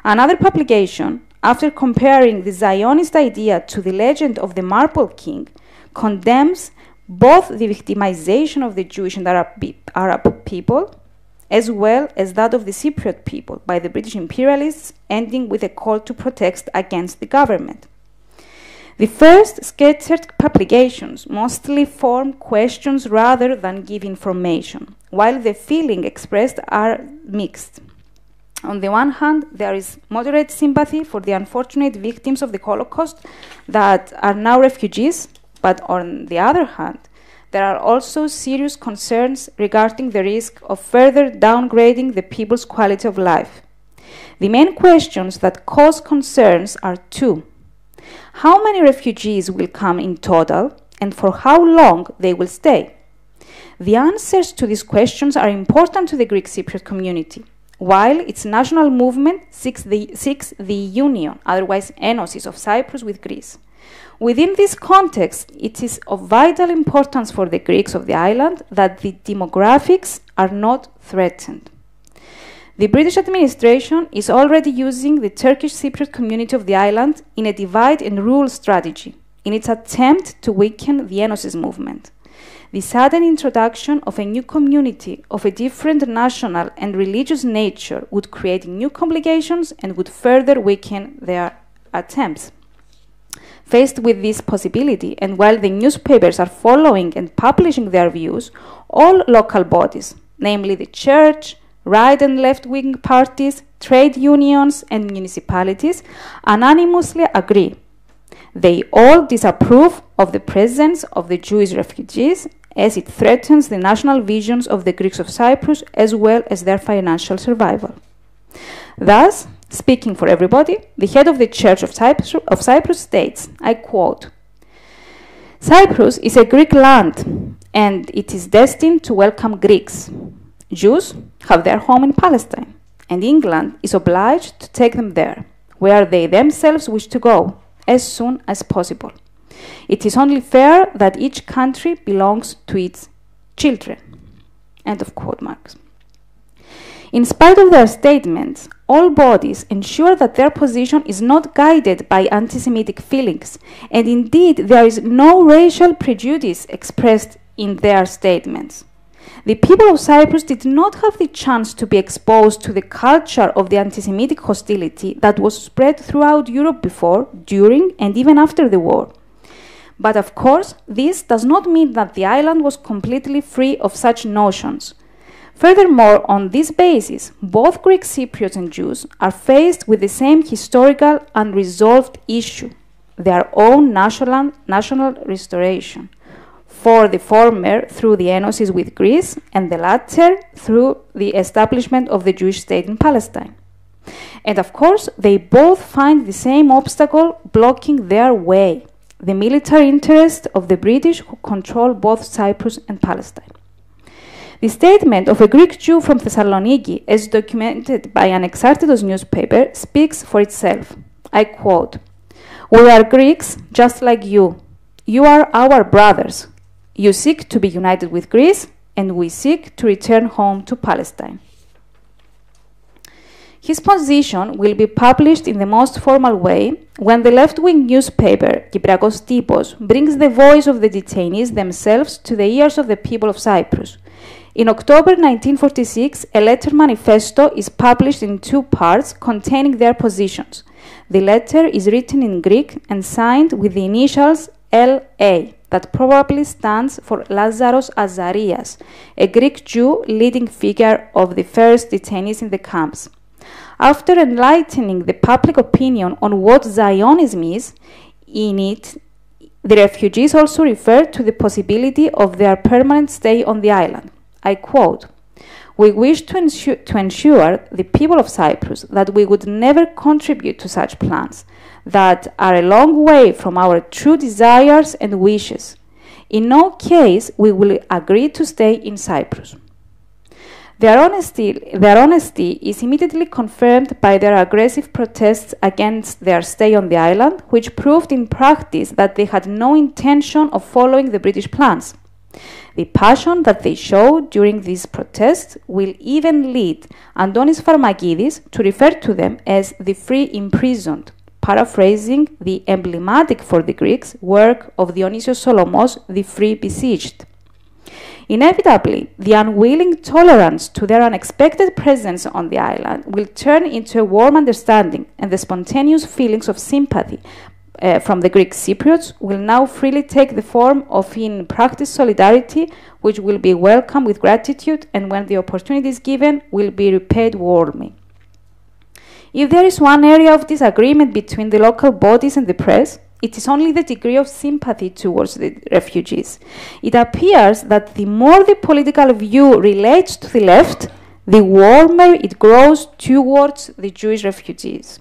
Another publication, after comparing the Zionist idea to the legend of the Marble King, condemns both the victimization of the Jewish and Arab people, as well as that of the Cypriot people by the British imperialists, ending with a call to protest against the government. The first scattered publications mostly form questions rather than give information, while the feeling expressed are mixed. On the one hand, there is moderate sympathy for the unfortunate victims of the Holocaust that are now refugees, but on the other hand, there are also serious concerns regarding the risk of further downgrading the people's quality of life. The main questions that cause concerns are two. How many refugees will come in total, and for how long they will stay? The answers to these questions are important to the Greek Cypriot community, while its national movement seeks the union, otherwise Enosis, of Cyprus with Greece. Within this context, it is of vital importance for the Greeks of the island that the demographics are not threatened. The British administration is already using the Turkish Cypriot community of the island in a divide and rule strategy in its attempt to weaken the Enosis movement. The sudden introduction of a new community of a different national and religious nature would create new complications and would further weaken their attempts. Faced with this possibility, and while the newspapers are following and publishing their views, all local bodies, namely the church, right and left-wing parties, trade unions, and municipalities, unanimously agree. They all disapprove of the presence of the Jewish refugees, as it threatens the national visions of the Greeks of Cyprus as well as their financial survival. Thus, speaking for everybody, the head of the Church of Cyprus states, I quote, "Cyprus is a Greek land, and it is destined to welcome Greeks. Jews have their home in Palestine, and England is obliged to take them there, where they themselves wish to go, as soon as possible. It is only fair that each country belongs to its children." End of quote marks. In spite of their statements, all bodies ensure that their position is not guided by anti-Semitic feelings, and indeed there is no racial prejudice expressed in their statements. The people of Cyprus did not have the chance to be exposed to the culture of the anti-Semitic hostility that was spread throughout Europe before, during, and even after the war. But of course, this does not mean that the island was completely free of such notions. Furthermore, on this basis, both Greek Cypriots and Jews are faced with the same historical unresolved issue, their own national restoration. For the former, through the enosis with Greece, and the latter, through the establishment of the Jewish state in Palestine. And of course, they both find the same obstacle blocking their way, the military interest of the British who control both Cyprus and Palestine. The statement of a Greek Jew from Thessaloniki, as documented by an Exartitos newspaper, speaks for itself. I quote, "We are Greeks just like you. You are our brothers. You seek to be united with Greece, and we seek to return home to Palestine." His position will be published in the most formal way when the left-wing newspaper Kypriakos Typos brings the voice of the detainees themselves to the ears of the people of Cyprus. In October 1946, a letter manifesto is published in 2 parts containing their positions. The letter is written in Greek and signed with the initials LA, that probably stands for Lazaros Azarias, a Greek Jew leading figure of the first detainees in the camps. After enlightening the public opinion on what Zionism is, in it, the refugees also referred to the possibility of their permanent stay on the island. I quote, "We wish to ensure the people of Cyprus that we would never contribute to such plans that are a long way from our true desires and wishes. In no case we will agree to stay in Cyprus." Their honesty is immediately confirmed by their aggressive protests against their stay on the island, which proved in practice that they had no intention of following the British plans. The passion that they showed during these protests will even lead Antonis Pharmakidis to refer to them as the free imprisoned, paraphrasing the emblematic for the Greeks work of Dionysios Solomos, the free besieged. Inevitably, the unwilling tolerance to their unexpected presence on the island will turn into a warm understanding, and the spontaneous feelings of sympathy from the Greek Cypriots will now freely take the form of in practice solidarity, which will be welcomed with gratitude, and when the opportunity is given, will be repaid warmly. If there is one area of disagreement between the local bodies and the press, it is only the degree of sympathy towards the refugees. It appears that the more the political view relates to the left, the warmer it grows towards the Jewish refugees.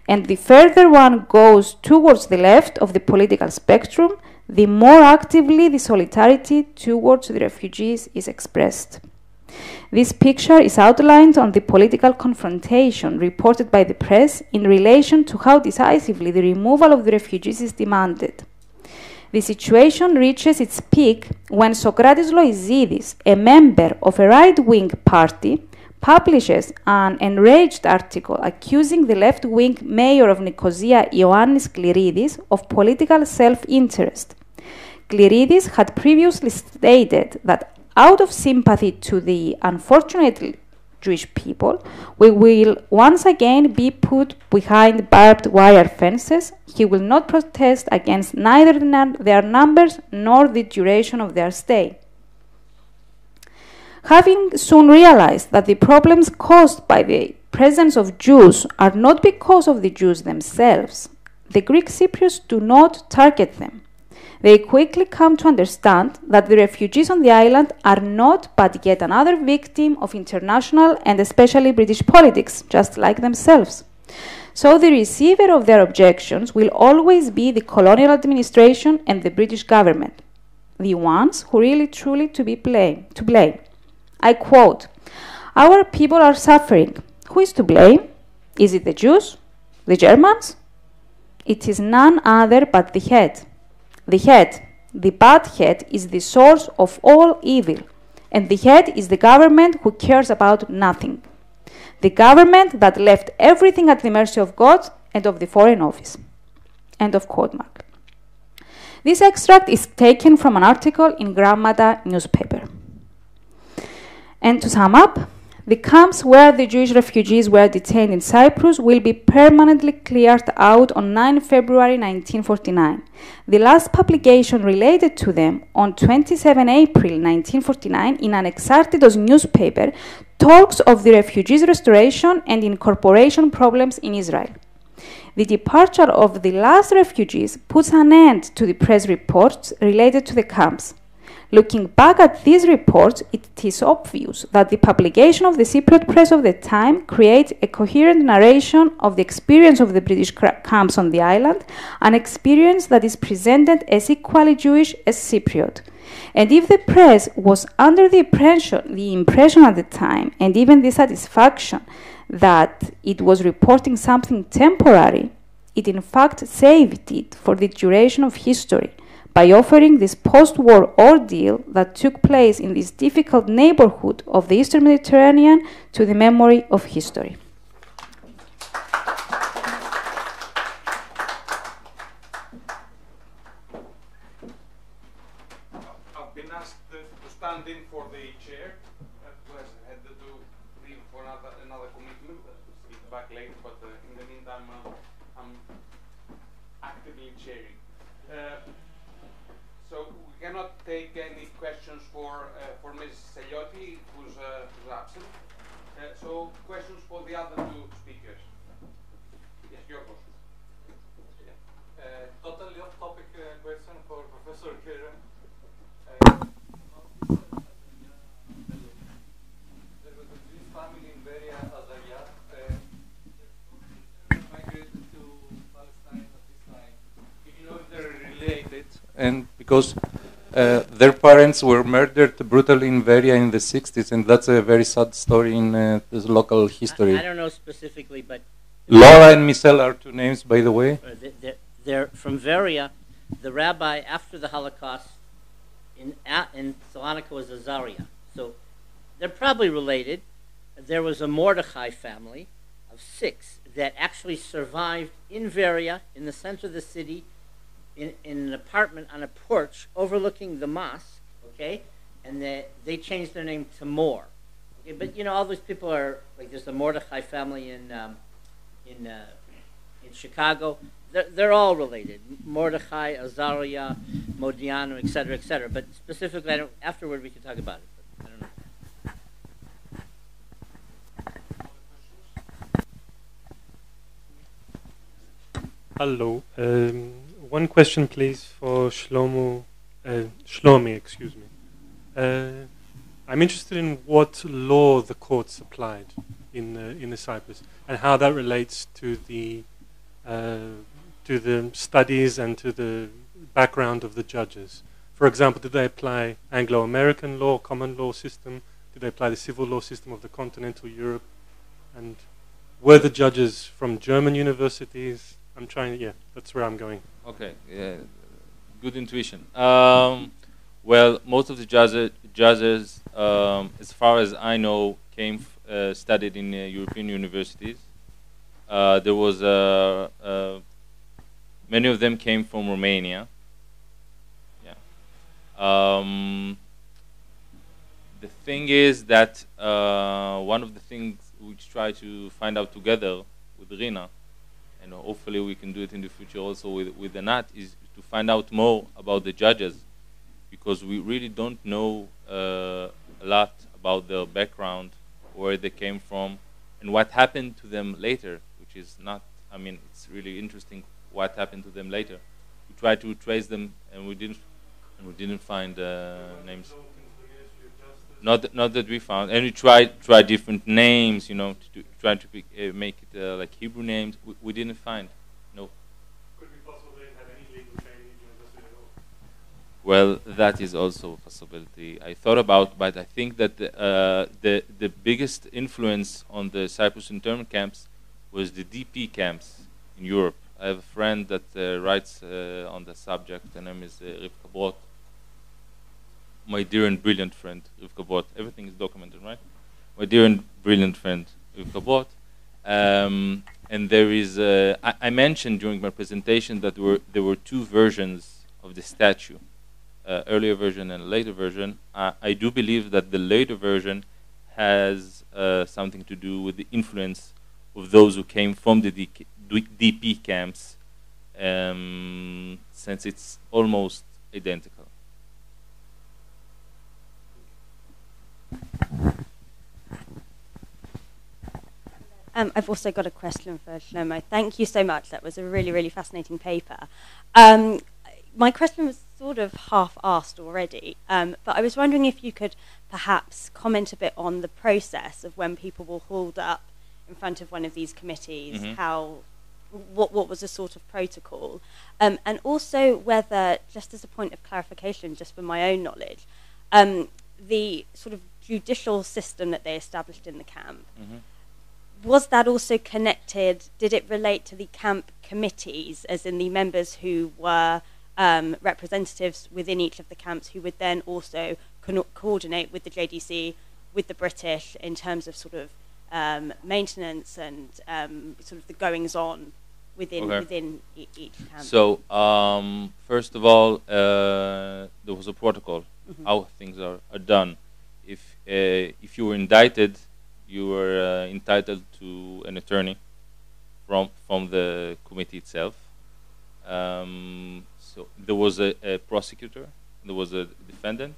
And the further one goes towards the left of the political spectrum, the more actively the solidarity towards the refugees is expressed. This picture is outlined on the political confrontation reported by the press in relation to how decisively the removal of the refugees is demanded. The situation reaches its peak when Sokratis Loizidis, a member of a right-wing party, publishes an enraged article accusing the left-wing mayor of Nicosia, Ioannis Kliridis, of political self-interest. Kliridis had previously stated that out of sympathy to the unfortunate Jewish people, we will once again be put behind barbed wire fences. He will not protest against neither their numbers nor the duration of their stay. Having soon realized that the problems caused by the presence of Jews are not because of the Jews themselves, the Greek Cypriots do not target them. They quickly come to understand that the refugees on the island are not but yet another victim of international and especially British politics, just like themselves. So the receiver of their objections will always be the colonial administration and the British government, the ones who really truly to blame. I quote, "Our people are suffering. Who is to blame? Is it the Jews? The Germans? It is none other but the head. The head, the bad head, is the source of all evil, and the head is the government who cares about nothing. The government that left everything at the mercy of God and of the Foreign Office." End of quote mark. This extract is taken from an article in Grammata newspaper. And to sum up, the camps where the Jewish refugees were detained in Cyprus will be permanently cleared out on 9 February 1949. The last publication related to them on 27 April 1949 in an Exartitos newspaper talks of the refugees' restoration and incorporation problems in Israel. The departure of the last refugees puts an end to the press reports related to the camps. Looking back at these reports, it is obvious that the publication of the Cypriot press of the time creates a coherent narration of the experience of the British camps on the island, an experience that is presented as equally Jewish as Cypriot. And if the press was under the impression at the time, and even the satisfaction that it was reporting something temporary, it in fact saved it for the duration of history, by offering this post-war ordeal that took place in this difficult neighborhood of the Eastern Mediterranean to the memory of history. I've been asked to stand in for the chair, who has had to leave for another commitment. I'll speak back later, but in the meantime, I'm actively chairing. So we cannot take any questions for Ms. Seliotti, who's absent. So questions for the other two speakers. Yes, Yorgos. Totally off-topic question for Professor Keren. There was a Jewish family in Beria, Azaria. Migrated to Palestine at this time. Do you know if they're related? And because their parents were murdered brutally in Veria in the 60s, and that's a very sad story in this local history. I don't know specifically, but Laura and Michelle are two names, by the way. they're from Veria. The rabbi after the Holocaust in Salonika was Azaria. So they're probably related. There was a Mordechai family of 6 that actually survived in Veria, in the center of the city, in an apartment on a porch overlooking the mosque, okay? And they changed their name to Moore. Okay? But, you know, all those people are, like there's the Mordechai family in Chicago. They're all related. Mordechai, Azaria, Modiano, et cetera, but specifically, afterward we can talk about it, but I don't know. Hello. One question, please, for Shlomi, excuse me. I'm interested in what law the courts applied in the Cyprus and how that relates to the studies and to the background of the judges. For example, did they apply Anglo-American law, common law system? Did they apply the civil law system of the continental Europe? And were the judges from German universities? That's where I'm going. Okay, good intuition. Well, most of the judges, as far as I know, studied in European universities. There was many of them came from Romania. Yeah. the thing is that one of the things we try to find out together with Rina, and hopefully we can do it in the future also with Anat, is to find out more about the judges, because we really don't know a lot about their background, where they came from, and what happened to them later, which is not, I mean, it's really interesting what happened to them later. We tried to trace them, and we didn't find names. Not that we found, and we tried different names, you know, to try to make it like Hebrew names. We didn't find. No. Could it be possible they didn't have any legal training in university at all? Well, that is also a possibility I thought about, but I think that the biggest influence on the Cyprus internment camps was the DP camps in Europe. I have a friend that writes on the subject. Her name is Rivka Brot. My dear and brilliant friend, Rivka Brot. Everything is documented, right? My dear and brilliant friend, Rivka Brot. And there is, I mentioned during my presentation that there were two versions of the statue, earlier version and later version. I do believe that the later version has something to do with the influence of those who came from the DP camps, since it's almost identical. I've also got a question for Shlomo. Thank you so much. That was a really, really fascinating paper. My question was sort of half asked already, but I was wondering if you could perhaps comment a bit on the process of when people were hauled up in front of one of these committees, what was the sort of protocol, and also whether, just as a point of clarification, just for my own knowledge, the sort of judicial system that they established in the camp, was that also connected, did it relate to the camp committees, as in the members who were representatives within each of the camps, who would then also coordinate with the JDC, with the British, in terms of sort of maintenance and sort of the goings-on within each camp? So, first of all, there was a protocol, how things are done. If you were indicted, you were entitled to an attorney from the committee itself. So there was a prosecutor, there was a defendant,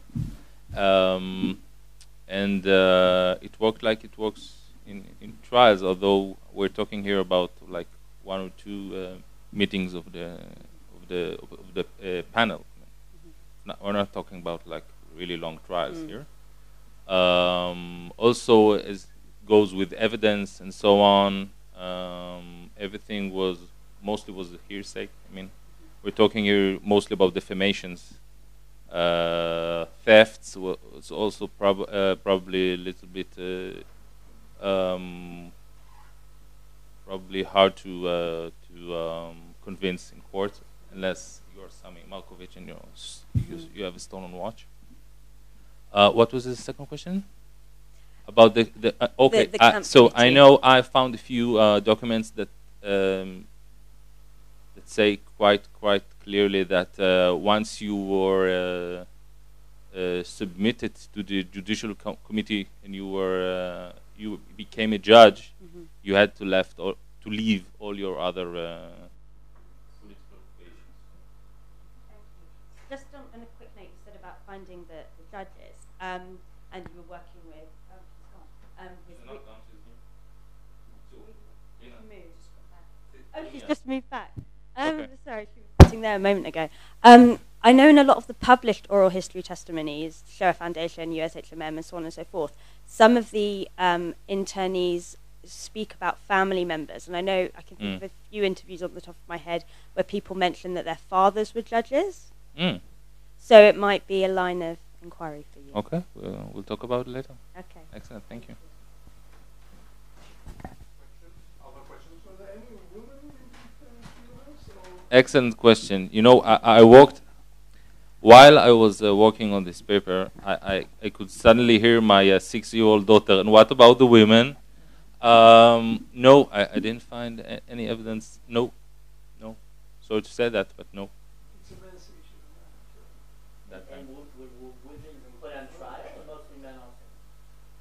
and it worked like it works in trials. Although we're talking here about like 1 or 2 meetings of the panel. We're not talking about like really long trials here. Also, as goes with evidence and so on, everything was mostly a hearsay. I mean, we're talking here mostly about defamations. Thefts was also probably a little bit probably hard to convince in court, unless you're Sami Malkovich and you have a stolen watch. What was the second question? About the okay. The camp so committee. I know I found a few documents that say quite clearly that once you were submitted to the judicial committee and you became a judge, you had to leave all your other political affiliations. Just on a quick note, you said about finding the judges, and you were working with. Oh, she's just moved back. Okay. Sorry, she was sitting there a moment ago. I know in a lot of the published oral history testimonies, Shoah Foundation, USHMM, and so on and so forth, some of the internees speak about family members, and I know I can think of a few interviews on the top of my head where people mention that their fathers were judges. So it might be a line of inquiry for you. Okay, we'll talk about it later. Okay. Excellent, thank you. Other questions? Were there any women in the Excellent question. You know, I worked, while I was working on this paper, I could suddenly hear my 6-year-old daughter, and what about the women? No, I didn't find any evidence. No. Sorry to say that, but no. It's a men's issue. And would women put on trial, or mostly men also?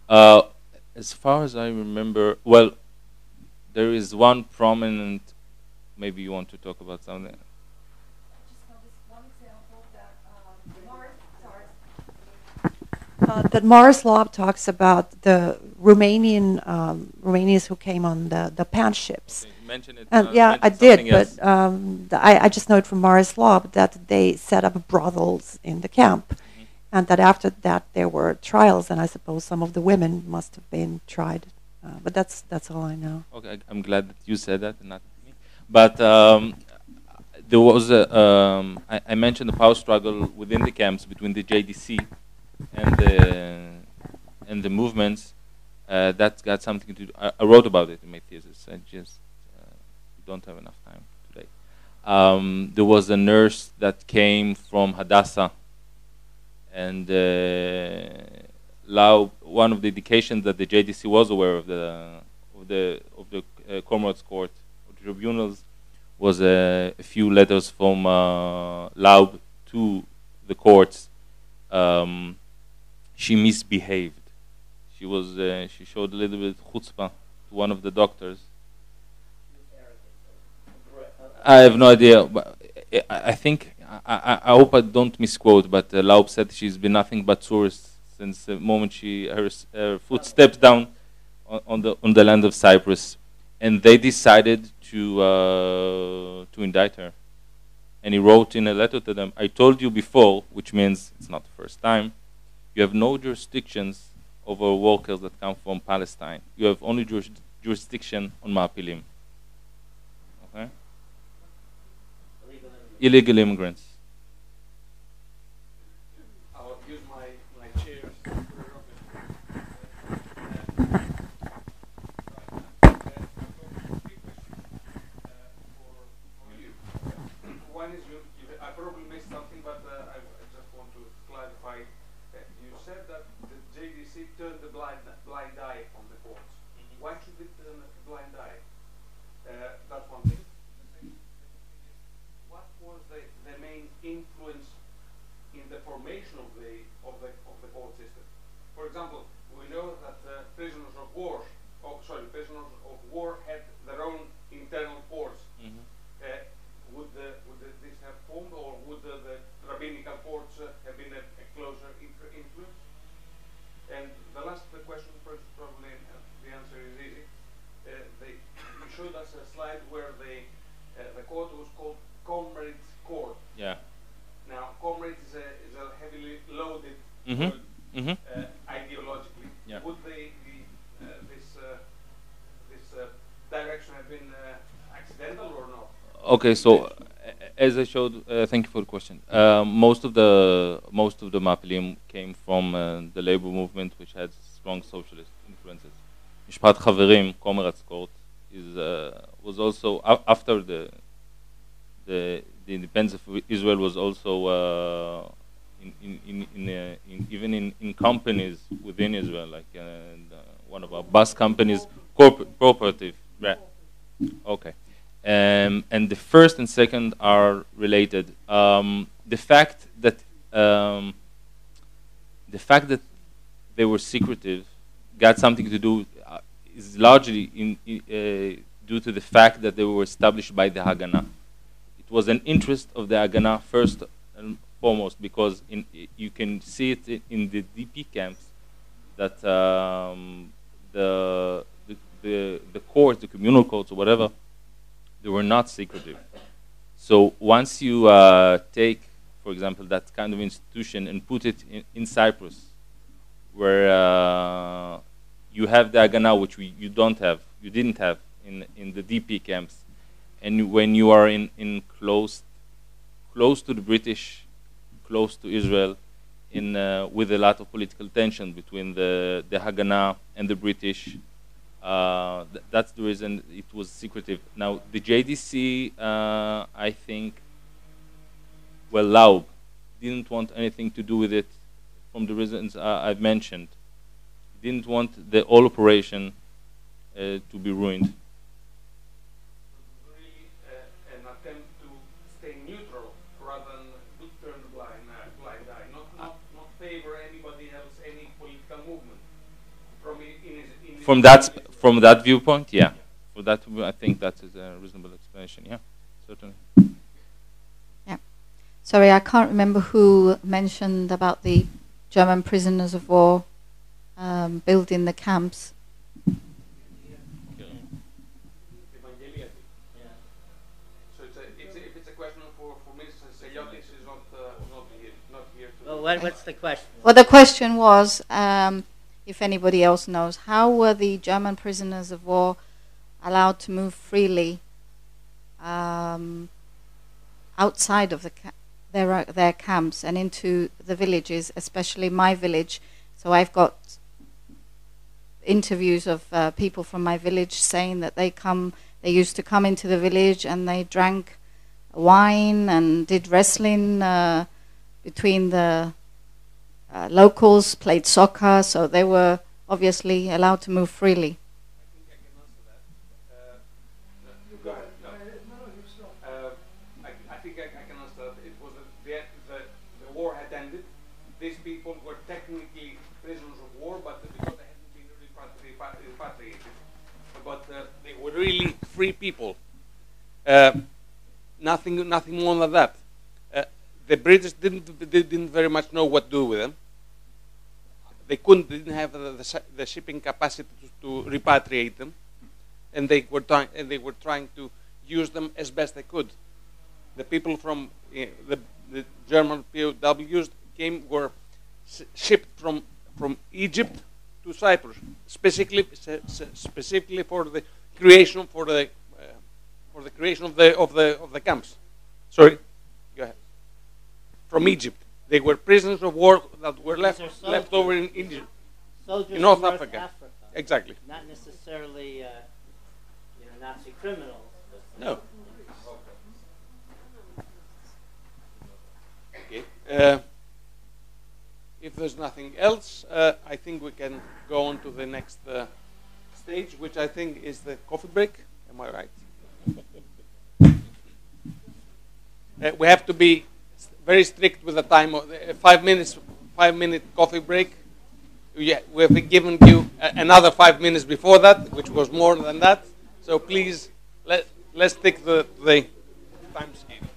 Uh, as far as I remember, well, there is one prominent. Maybe you want to talk about something. That Morris Law talks about the Romanians who came on the pan ships. Mention it. And yeah, I mention did, something but else. I just know it from Morris Law that they set up brothels in the camp, and that after that there were trials, and I suppose some of the women must have been tried. But that's all I know. Okay, I'm glad that you said that and not me. But there was I mentioned the power struggle within the camps between the JDC and the movements. That's got something to do. I wrote about it in my thesis. I just don't have enough time today. There was a nurse that came from Hadassah, and one of the indications that the JDC was aware of the Comrades Court or tribunals was a few letters from Laub to the courts. She misbehaved. She showed a little bit chutzpah to one of the doctors. I have no idea. But I think I hope I don't misquote, but Laub said she's been nothing but tourist since the moment her foot stepped down on the land of Cyprus, and they decided to indict her. And he wrote in a letter to them, "I told you before," which means it's not the first time. You have no jurisdictions over workers that come from Palestine. You have only jurisdiction on Ma'apilim. Okay? Illegal immigrants. I'll use my chair. One is I probably missed something, but I just want to clarify. You said that the JDC turned the blind eye on the courts. Why should it turn a blind eye? That's one thing. What was the main influence in the formation of the court system? For example, we know that prisoners of war had their own internal courts. Would this have formed, or would the rabbinical courts have been a closer influence? And the last question, probably the answer is easy. You showed us a slide where the court was called Comrades Court. Yeah. Now, Comrades is a heavily loaded word, ideologically. Yeah. Would this direction have been accidental or not? Okay, so as I showed, thank you for the question. Most of the Ma'apilim came from the labor movement, which had strong socialist influences. Mishpat Chaverim, Comrades Court, was also after the independence of Israel was also even in companies within Israel, like one of our bus companies, cooperative. Right. Okay. And the first and second are related. The fact that they were secretive got something to do is largely due to the fact that they were established by the Haganah. It was an interest of the Haganah first and foremost, because you can see it in the DP camps that the courts, the communal courts or whatever, they were not secretive. So once you take, for example, that kind of institution and put it in Cyprus, where you have the Haganah, which you didn't have in the DP camps, and when you are in close to the British, close to Israel, with a lot of political tension between the Haganah and the British. That's the reason it was secretive. Now, the JDC, I think, well, Laub didn't want anything to do with it from the reasons I've mentioned. Didn't want the whole operation to be ruined. Really, an attempt to stay neutral rather than to turn the blind eye, not favor anybody else, any political movement. from that viewpoint, yeah. For that, I think that is a reasonable explanation. Yeah, certainly. Yeah. Sorry, I can't remember who mentioned about the German prisoners of war building the camps. Well, what's the question? Well, the question was, if anybody else knows, how were the German prisoners of war allowed to move freely outside of their camps and into the villages, especially my village? So I've got interviews of people from my village saying that they used to come into the village and they drank wine and did wrestling between the locals, played soccer, so they were obviously allowed to move freely. I think I can answer that. It was the war had ended. These people were technically prisoners of war, but because they hadn't been repatriated. But they were really free people. Nothing more than that. The British didn't very much know what to do with them. They didn't have the shipping capacity to repatriate them, and they were trying to use them as best they could. The people from the German POWs were shipped from Egypt to Cyprus, specifically for the creation of the camps. Sorry, go ahead. From Egypt. They were prisoners of war that were left over in Egypt, Soldiers in North from Africa. Exactly. Not necessarily Nazi criminals. No. Okay. If there's nothing else, I think we can go on to the next stage, which I think is the coffee break. Am I right? We have to be very strict with the time of 5 minutes, 5-minute coffee break. Yeah, we have given you another 5 minutes before that, which was more than that. So please, let's stick to the time scheme.